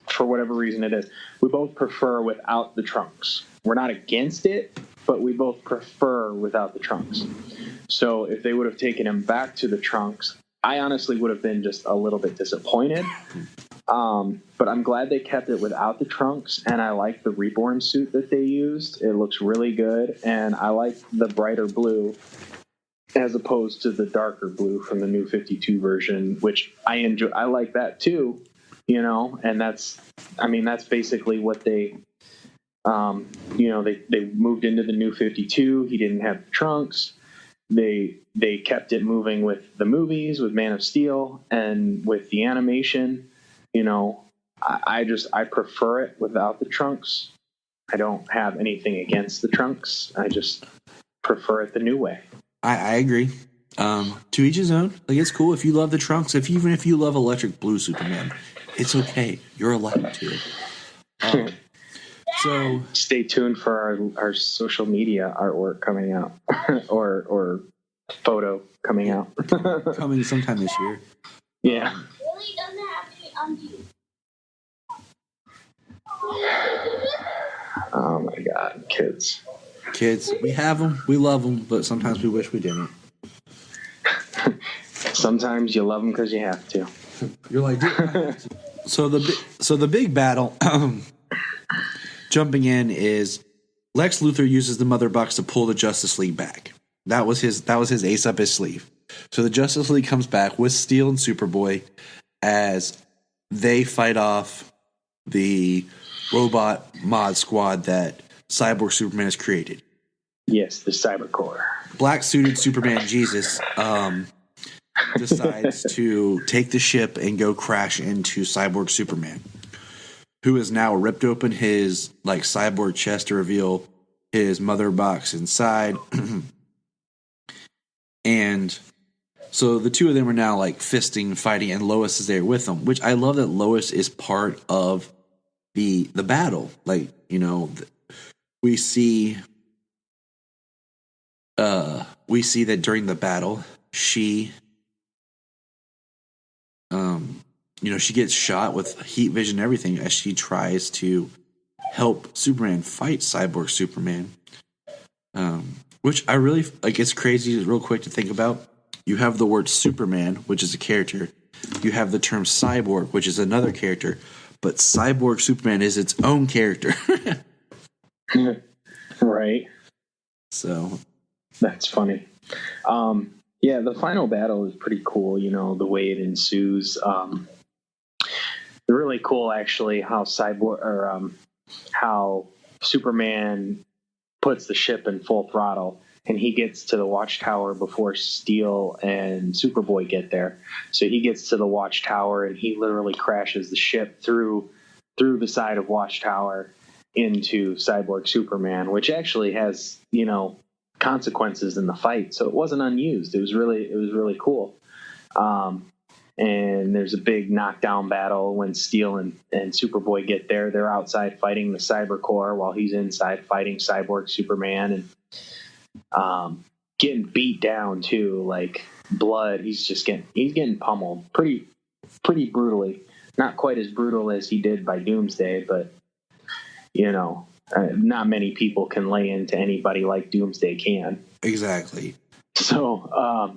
For whatever reason it is. We both prefer without the trunks. We're not against it, but we both prefer without the trunks. So if they would have taken him back to the trunks, I honestly would have been just a little bit disappointed. But I'm glad they kept it without the trunks, and I like the Reborn suit that they used. It looks really good, and I like the brighter blue as opposed to the darker blue from the New 52 version, which I enjoy. I like that too, and that's basically what they, they moved into the New 52. He didn't have the trunks. They kept it moving with the movies, with Man of Steel, and with the animation. I prefer it without the trunks. I don't have anything against the trunks. I just prefer it the new way. I agree. To each his own. Like, it's cool if you love the trunks. Even if you love electric blue Superman, it's okay. You're allowed to. So stay tuned for our social media artwork coming out, or photo coming out. Coming sometime this year. Yeah. Really doesn't have to be undue. Oh my God, kids, we have them, we love them, but sometimes we wish we didn't. Sometimes you love them because you have to. You're like, so the big battle, jumping in, is Lex Luthor uses the Mother Box to pull the Justice League back. That was his ace up his sleeve. So the Justice League comes back with Steel and Superboy as they fight off the robot mod squad that Cyborg Superman has created. Yes, the Cyber Corps. Black suited Superman Jesus decides to take the ship and go crash into Cyborg Superman, who has now ripped open his cyborg chest to reveal his Mother Box inside. And so the two of them are now fisting, fighting, and Lois is there with them, which I love that Lois is part of the battle. We see that during the battle, she she gets shot with heat vision and everything as she tries to help Superman fight Cyborg Superman. Which I really it's crazy real quick to think about. You have the word Superman, which is a character. You have the term cyborg, which is another character. But Cyborg Superman is its own character. Right. So that's funny. Yeah, the final battle is pretty cool. The way it ensues. Really cool, actually, how how Superman puts the ship in full throttle, and he gets to the watchtower before Steel and Superboy get there. So he gets to the watchtower, and he literally crashes the ship through the side of watchtower. into Cyborg Superman, which actually has, consequences in the fight. So it wasn't unused. It was really cool. And there's a big knockdown battle when Steel and Superboy get there. They're outside fighting the Cyber Corps while he's inside fighting Cyborg Superman, and getting beat down too, like blood. He's getting pummeled pretty brutally. Not quite as brutal as he did by Doomsday, but not many people can lay into anybody like Doomsday can. Exactly. So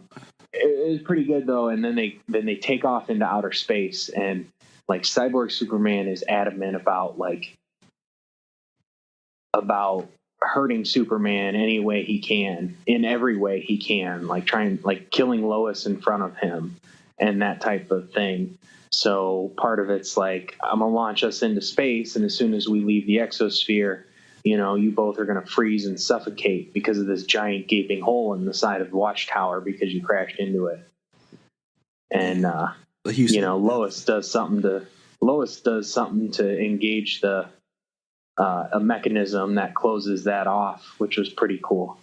it was pretty good though. And then they take off into outer space, and like Cyborg Superman is adamant about hurting Superman any way he can, in every way he can, like killing Lois in front of him and that type of thing. So part of it's like, I'm going to launch us into space, and as soon as we leave the exosphere, you both are going to freeze and suffocate because of this giant gaping hole in the side of the watchtower because you crashed into it. And, Lois does something to engage a mechanism that closes that off, which was pretty cool.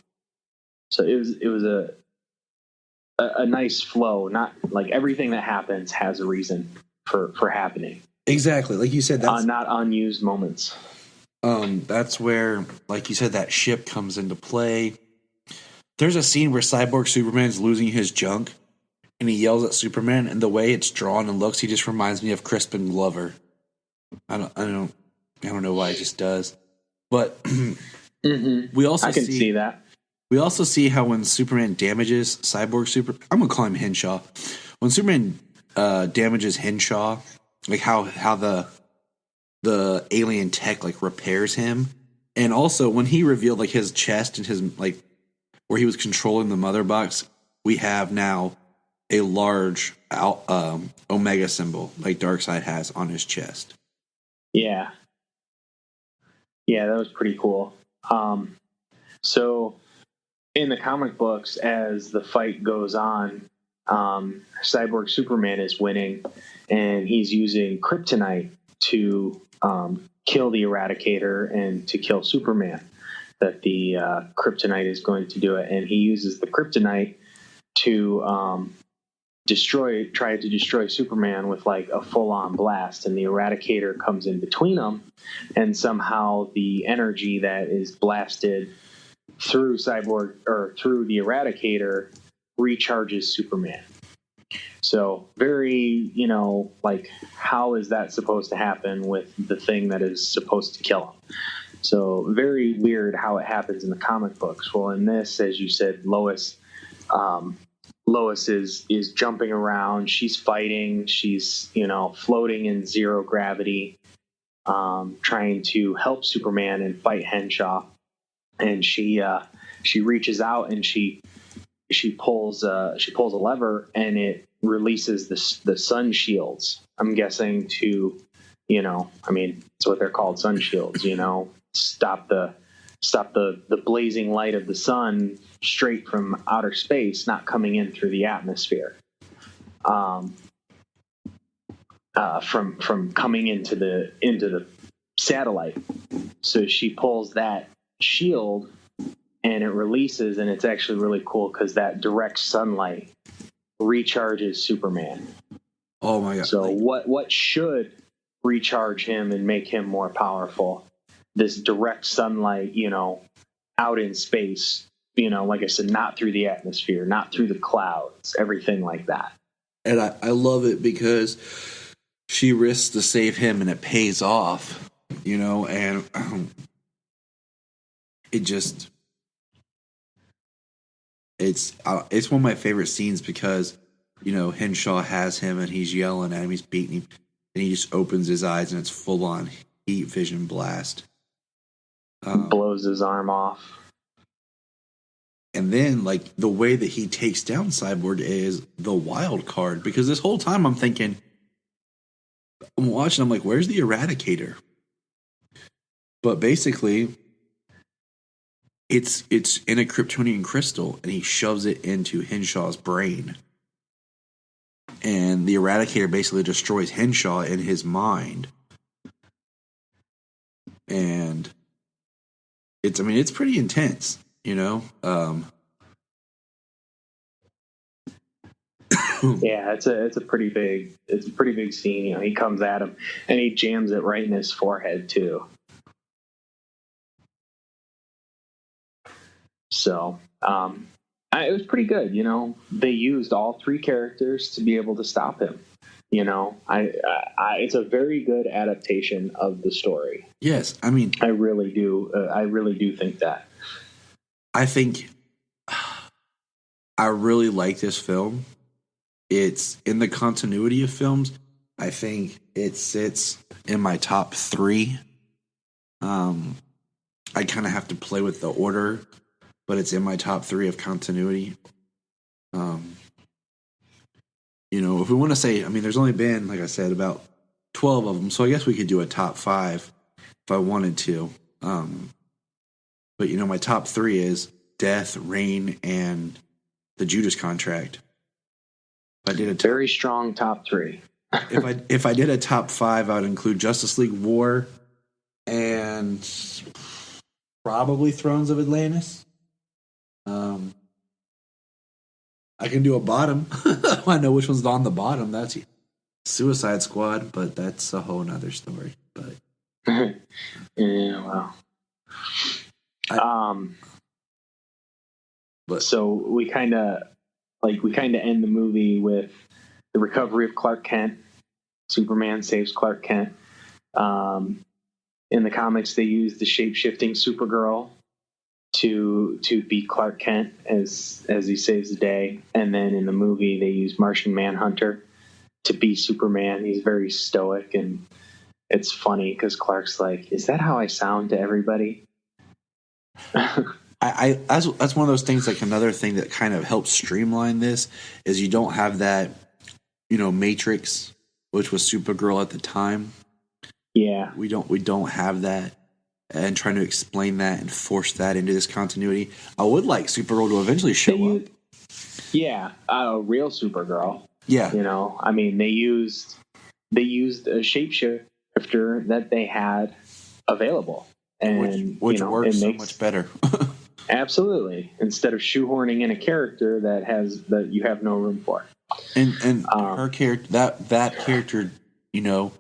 So it was a nice flow. Not like everything that happens has a reason for happening. Exactly. Like you said, that's not unused moments. That's where, like you said, that ship comes into play. There's a scene where Cyborg Superman's losing his junk, and he yells at Superman, and the way it's drawn and looks, he just reminds me of Crispin Glover. I don't know why it just does. But we also I can see that. We also see how when Superman damages Cyborg I'm gonna call him Henshaw. When Superman damages Henshaw, like how the alien tech like repairs him, and also when he revealed like his chest and his like where he was controlling the mother box, we have now a large Omega symbol like Darkseid has on his chest. Yeah, that was pretty cool. So in the comic books, as the fight goes on, Cyborg Superman is winning, and he's using kryptonite to kill the Eradicator and to kill Superman. That the kryptonite is going to do it, and he uses the kryptonite to try to destroy Superman with like a full-on blast, and the Eradicator comes in between them, and somehow the energy that is blasted through Cyborg or through the Eradicator recharges Superman. So very, like, how is that supposed to happen with the thing that is supposed to kill him? So very weird how it happens in the comic books. Well, in this, as you said, Lois is jumping around. She's fighting. She's, floating in zero gravity, trying to help Superman and fight Henshaw. And she reaches out and she pulls a lever, and it releases the sun shields. I'm guessing to, it's what they're called, sun shields. Stop the blazing light of the sun straight from outer space, not coming in through the atmosphere. From coming into the satellite. So she pulls that shield, and it releases, and it's actually really cool because that direct sunlight recharges Superman. Oh my god! So what should recharge him and make him more powerful? This direct sunlight, out in space, like I said, not through the atmosphere, not through the clouds, everything like that. And I love it because she risks to save him, and it pays off, and it just. It's one of my favorite scenes because, Henshaw has him and he's yelling at him, he's beating him, and he just opens his eyes and it's full on heat vision blast. Blows his arm off. And then, like, the way that he takes down Cyborg is the wild card, because this whole time I'm watching, I'm like, where's the Eradicator? But basically, it's in a Kryptonian crystal, and he shoves it into Henshaw's brain. And the Eradicator basically destroys Henshaw in his mind. and it's pretty intense, you know. Yeah, it's a pretty big scene. You know, he comes at him and he jams it right in his forehead too. So it was pretty good. You know, they used all three characters to be able to stop him. You know, it's a very good adaptation of the story. Yes, I mean, I really do. I really do think that. I think I really like this film. It's in the continuity of films. I think it sits in my top 3. I kind of have to play with the order, but it's in my top 3 of continuity. You know, if we want to say, I mean, there's only been, like I said, about 12 of them, so I guess we could do a top 5 if I wanted to. But, you know, my top 3 is Death, Reign, and the Judas Contract. If I did a very strong top 3. if I did a top 5, I would include Justice League War and probably Thrones of Atlantis. I can do a bottom. I know which one's on the bottom. That's Suicide Squad, but that's a whole nother story. But yeah, well, but so we kind of end the movie with the recovery of Clark Kent. Superman saves Clark Kent. In the comics, they use the shape-shifting Supergirl to beat Clark Kent as he saves the day. And then in the movie, they use Martian Manhunter to beat Superman. He's very stoic, and it's funny because Clark's like, "Is that how I sound to everybody?" that's one of those things. Like, another thing that kind of helps streamline this is you don't have that, you know, Matrix, which was Supergirl at the time. Yeah, we don't have that, and trying to explain that and force that into this continuity. I would like Supergirl to eventually show up. Yeah, real Supergirl. Yeah, you know, I mean, they used a shapeshifter that they had available, and which works so much better. Absolutely, instead of shoehorning in a character that you have no room for. And her character, that character, you know,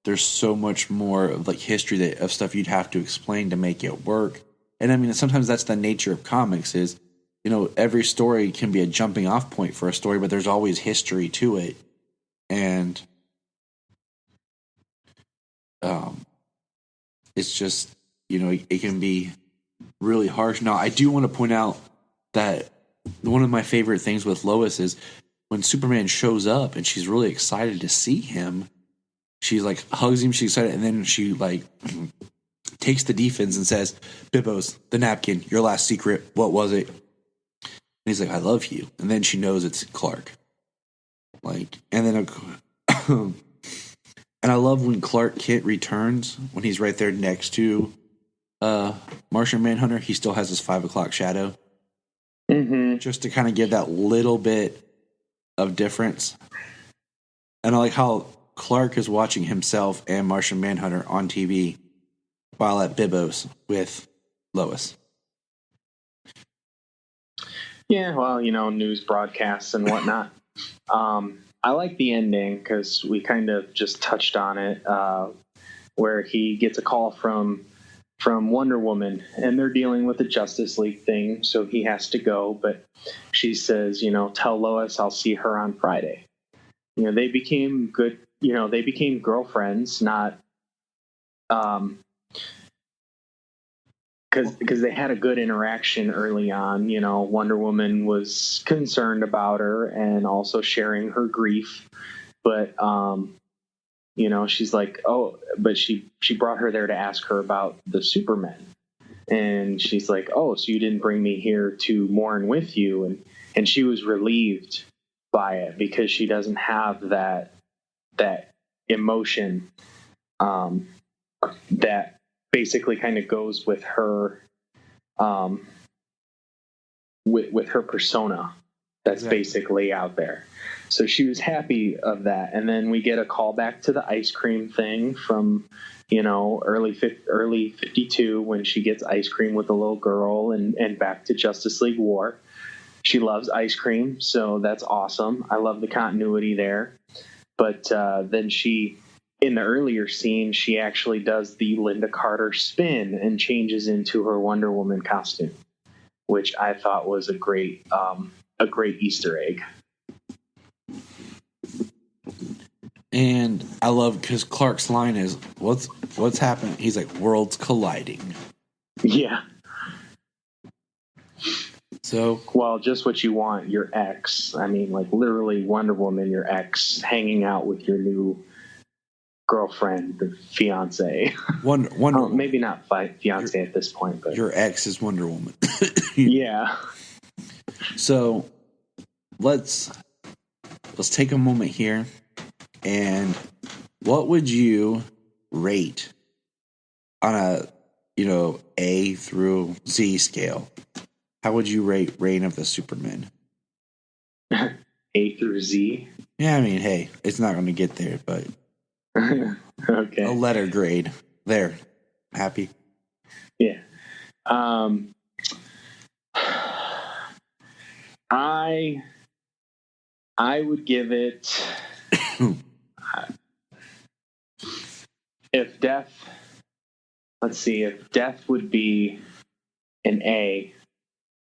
there's so much more of like history of stuff you'd have to explain to make it work. And I mean, sometimes that's the nature of comics is, you know, every story can be a jumping off point for a story, but there's always history to it. And it's just, you know, it can be really harsh. Now, I do want to point out that one of my favorite things with Lois is when Superman shows up and she's really excited to see him, she like hugs him, she's excited, and then she like takes the defense and says, "Bibbos, the napkin, your last secret, what was it?" And he's like, "I love you." And then she knows it's Clark. Like, and then and I love when Clark Kent returns, when he's right there next to Martian Manhunter, he still has his 5 o'clock shadow. Mm-hmm. Just to kind of give that little bit of difference. And I like how Clark is watching himself and Martian Manhunter on TV while at Bibbos with Lois. Yeah, well, you know, news broadcasts and whatnot. I like the ending because we kind of just touched on it, where he gets a call from Wonder Woman, and they're dealing with the Justice League thing, so he has to go. But she says, you know, tell Lois I'll see her on Friday. You know, they became good. You know, they became girlfriends, not because they had a good interaction early on. You know, Wonder Woman was concerned about her and also sharing her grief, but you know, she's like, oh, but she brought her there to ask her about the Supermen, and she's like, oh, so you didn't bring me here to mourn with you, and she was relieved by it because she doesn't have that emotion that basically kind of goes with her with her persona that's basically out there. So she was happy of that. And then we get a call back to the ice cream thing from, early 52 when she gets ice cream with a little girl and back to Justice League War. She loves ice cream, so that's awesome. I love the continuity there. But then in the earlier scene, she actually does the Linda Carter spin and changes into her Wonder Woman costume, which I thought was a great Easter egg. And I love because Clark's line is, "What's happening?" He's like, "Worlds colliding." Yeah. So, well, just what you want, your ex. I mean, like literally Wonder Woman, your ex, hanging out with your new girlfriend, the fiance. Wonder maybe not fiance at this point, but your ex is Wonder Woman. Yeah. So let's take a moment here, and what would you rate on a A through Z scale? How would you rate Reign of the Supermen? A through Z? Yeah, I mean, hey, it's not going to get there, but okay. A letter grade. There. Happy? Yeah. I would give it if death would be an A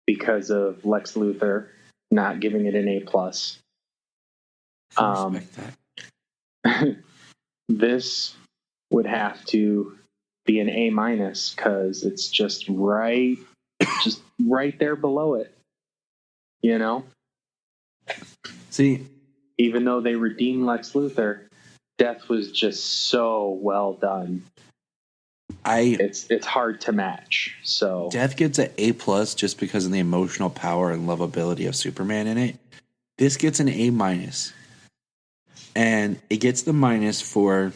because of Lex Luthor not giving it an A+. I respect that. This would have to be an A- because it's just right there below it. See, even though they redeemed Lex Luthor, death was just so well done. It's hard to match. So Death gets an A+ just because of the emotional power and lovability of Superman in it. This gets an A-, and it gets the minus for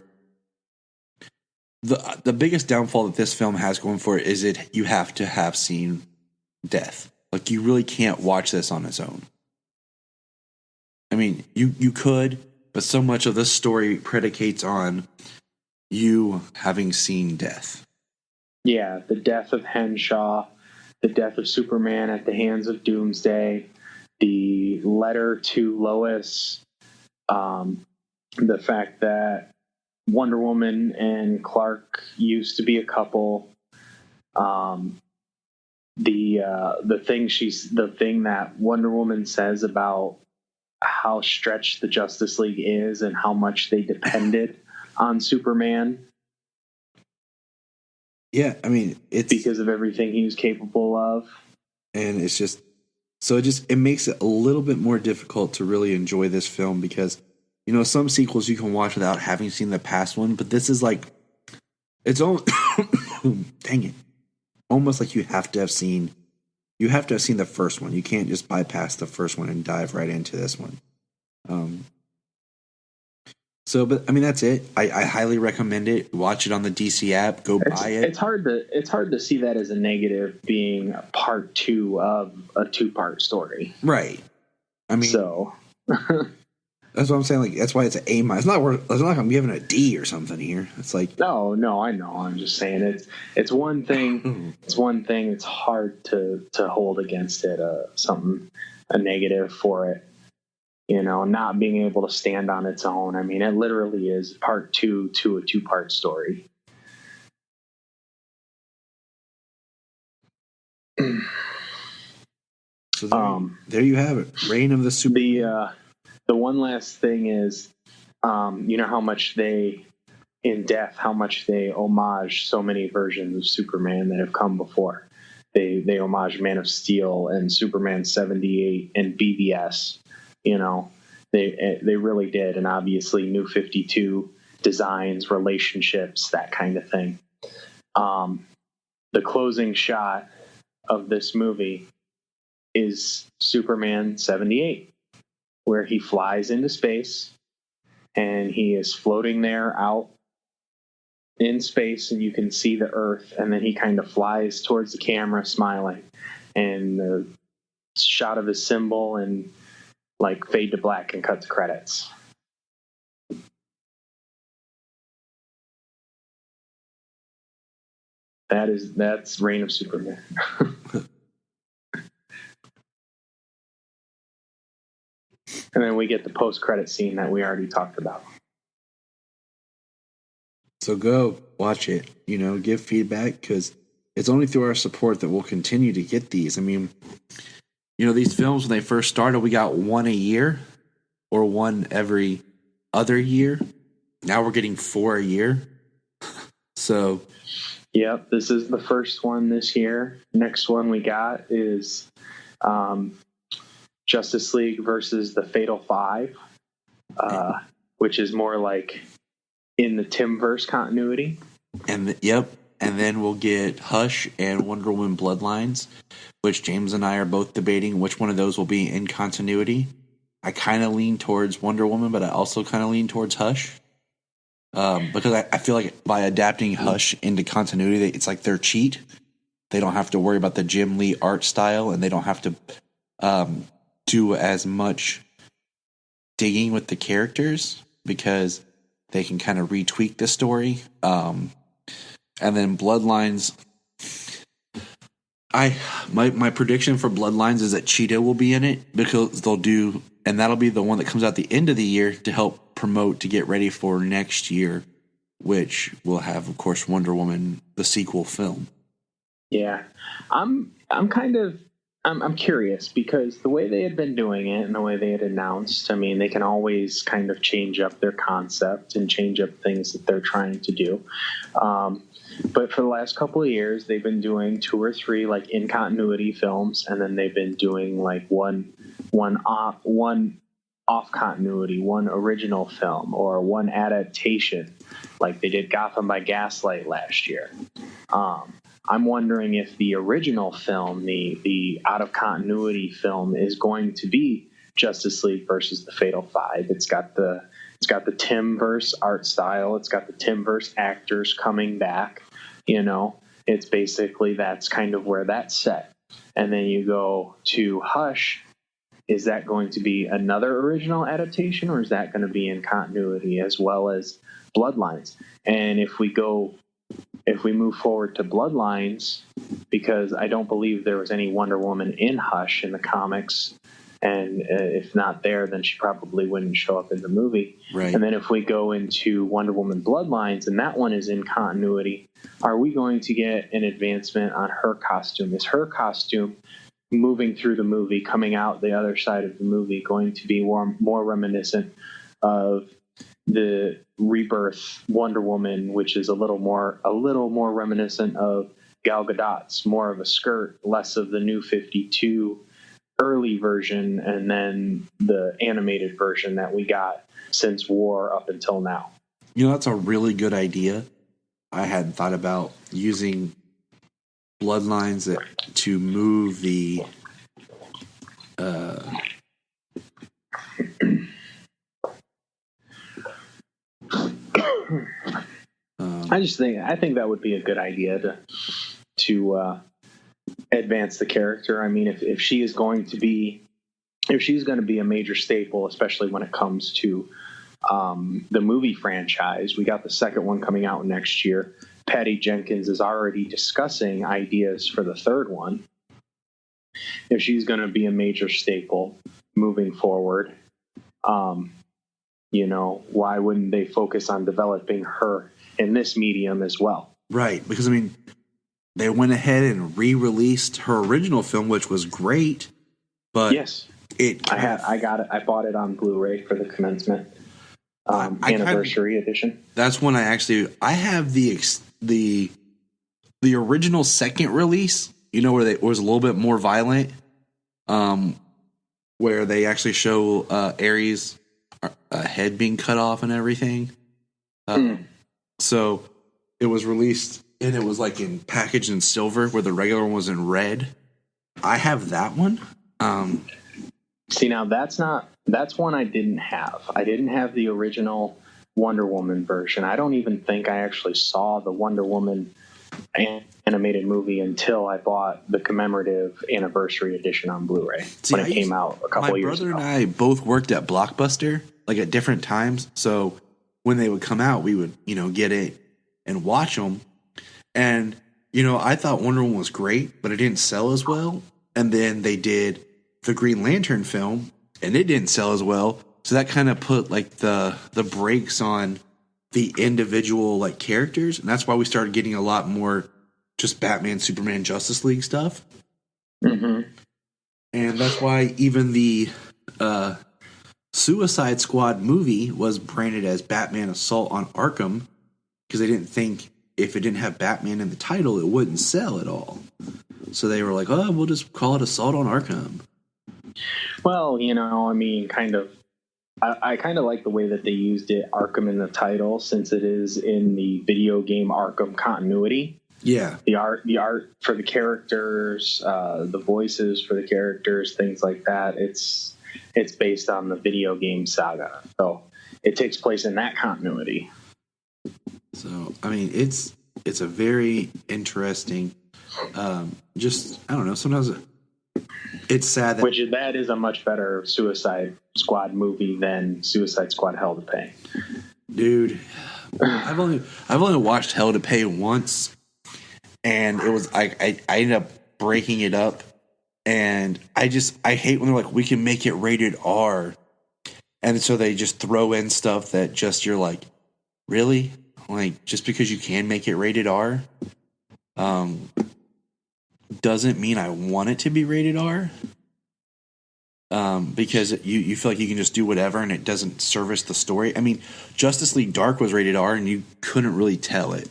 the biggest downfall that this film has going for it is you have to have seen Death. Like, you really can't watch this on its own. I mean, you could, but so much of this story predicates on you having seen Death. Yeah, the death of Henshaw, the death of Superman at the hands of Doomsday, the letter to Lois, the fact that Wonder Woman and Clark used to be a couple, the thing that Wonder Woman says about how stretched the Justice League is and how much they depended on Superman. Yeah, I mean, it's because of everything he was capable of. And it's just, so it makes it a little bit more difficult to really enjoy this film because, some sequels you can watch without having seen the past one, but this is like, it's all, dang it, almost like you have to have seen the first one. You can't just bypass the first one and dive right into this one. But I mean, that's it. I highly recommend it. Watch it on the DC app. Go buy it. It's hard to see that as a negative, being part 2 of a 2-part story. Right. I mean, so that's what I'm saying. Like, that's why it's an A-. It's not like I'm giving it a D or something here. It's like no, I know. I'm just saying it's one thing. It's one thing. It's hard to hold against it a negative for it. Not being able to stand on its own. I mean, it literally is part 2 to a 2-part story. So there you have it. Reign of the Supermen. The one last thing is, how much they homage so many versions of Superman that have come before. They homage Man of Steel and Superman 78 and BVS. They really did, and obviously New 52 designs, relationships, that kind of thing. The closing shot of this movie is Superman 78, where he flies into space and he is floating there out in space, and you can see the Earth, and then he kind of flies towards the camera smiling, and the shot of his symbol and like fade to black and cut to credits. That's Reign of Superman. And then we get the post-credit scene that we already talked about. So go watch it, give feedback, because it's only through our support that we'll continue to get these. I mean, these films, when they first started, we got one a year or one every other year. Now we're getting 4 a year. So, yep, this is the first one this year. Next one we got is Justice League versus the Fatal Five, which is more like in the Timverse continuity. And then we'll get Hush and Wonder Woman Bloodlines, which James and I are both debating which one of those will be in continuity. I kind of lean towards Wonder Woman, but I also kind of lean towards Hush. Because I feel like by adapting Hush into continuity, it's like their cheat. They don't have to worry about the Jim Lee art style, and they don't have to do as much digging with the characters because they can kind of retweak the story. And then Bloodlines, my prediction for Bloodlines is that Cheetah will be in it because and that'll be the one that comes out the end of the year to help promote to get ready for next year, which will have, of course, Wonder Woman, the sequel film. Yeah, I'm curious because the way they had been doing it and the way they had announced, I mean, they can always kind of change up their concept and change up things that they're trying to do. But for the last couple of years, they've been doing 2 or 3 like in continuity films, and then they've been doing like one off continuity, one original film, or one adaptation, like they did Gotham by Gaslight last year. I'm wondering if the original film, the out of continuity film, is going to be Justice League versus the Fatal Five. It's got the Timverse art style. It's got the Timverse actors coming back. It's basically, that's kind of where that's set. And then you go to Hush. Is that going to be another original adaptation, or is that going to be in continuity as well as Bloodlines? And if we move forward to Bloodlines, because I don't believe there was any Wonder Woman in Hush in the comics, and if not there, then she probably wouldn't show up in the movie. Right. And then if we go into Wonder Woman Bloodlines, and that one is in continuity, are we going to get an advancement on her costume? Is her costume moving through the movie, coming out the other side of the movie, going to be more reminiscent of the Rebirth Wonder Woman, which is a little more reminiscent of Gal Gadot's, more of a skirt, less of the New 52 early version, and then the animated version that we got since War up until now? That's a really good idea. I hadn't thought about using Bloodlines to move the I think that would be a good idea to advance the character. I mean, if she is going to be a major staple, especially when it comes to the movie franchise, we got the second one coming out next year. Patty Jenkins is already discussing ideas for the third one. If she's going to be a major staple moving forward, why wouldn't they focus on developing her in this medium as well? Right, because I mean, they went ahead and re-released her original film, which was great. But yes, I got it. I bought it on Blu-ray for the commencement anniversary edition. That's when I have the original second release. Where it was a little bit more violent, where they actually show Ares' head being cut off and everything. So it was released, and it was like in packaged in silver, where the regular one was in red. I have that one. See, now that's one I didn't have. I didn't have the original Wonder Woman version. I don't even think I actually saw the Wonder Woman animated movie until I bought the commemorative anniversary edition on Blu-ray when it came out a couple of years ago. My brother and I both worked at Blockbuster, like at different times. So when they would come out, we would, get it and watch them. And, I thought Wonder Woman was great, but it didn't sell as well. And then they did the Green Lantern film, and it didn't sell as well. So that kind of put like the brakes on the individual like characters, and that's why we started getting a lot more just Batman, Superman, Justice League stuff. Mm-hmm. And that's why even the Suicide Squad movie was branded as Batman Assault on Arkham, because they didn't think if it didn't have Batman in the title, it wouldn't sell at all. So they were like, "Oh, we'll just call it Assault on Arkham." Well, I kind of like the way that they used it, Arkham, in the title, since it is in the video game Arkham continuity. Yeah. The art for the characters, the voices for the characters, things like that. It's based on the video game saga, so it takes place in that continuity. So I mean, it's a very interesting. I don't know. Sometimes it's sad that is a much better Suicide Squad movie than Suicide Squad: Hell to Pay. Dude, I've only watched Hell to Pay once, and it was I ended up breaking it up, and I hate when they're like, we can make it rated R, and so they just throw in stuff that just you're like, really, like just because you can make it rated R, doesn't mean I want it to be rated R. Because you feel like you can just do whatever and it doesn't service the story. I mean, Justice League Dark was rated R and you couldn't really tell it.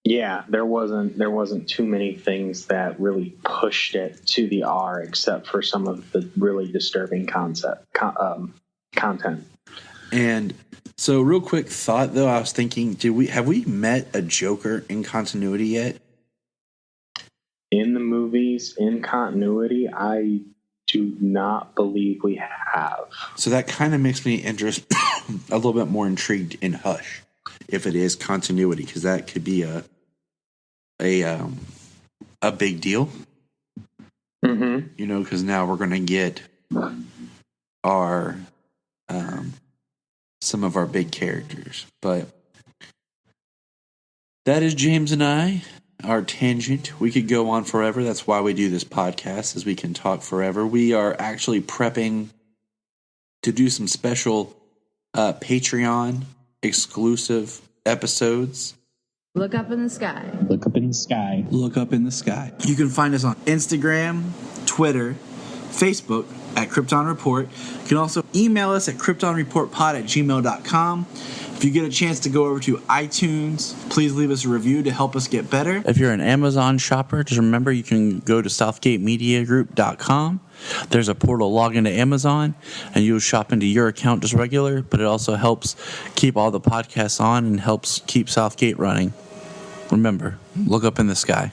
Yeah, there wasn't too many things that really pushed it to the R, except for some of the really disturbing content. And so, real quick thought though, I was thinking, have we met a Joker in continuity yet? In the movies, in continuity, I do not believe we have. So that kind of makes me a little bit more intrigued in Hush, if it is continuity, because that could be a big deal. Mm-hmm. Because now we're going to get our some of our big characters. But that is James and I. Our tangent. We could go on forever. That's why we do this podcast, is we can talk forever. We are actually prepping to do some special Patreon exclusive episodes. Look up in the sky. Look up in the sky. Look up in the sky. You can find us on Instagram, Twitter, Facebook at Krypton Report. You can also email us at kryptonreportpod@gmail.com. If you get a chance to go over to iTunes, please leave us a review to help us get better. If you're an Amazon shopper, just remember you can go to southgatemediagroup.com. There's a portal, log into Amazon, and you'll shop into your account just regular, but it also helps keep all the podcasts on and helps keep Southgate running. Remember, look up in the sky.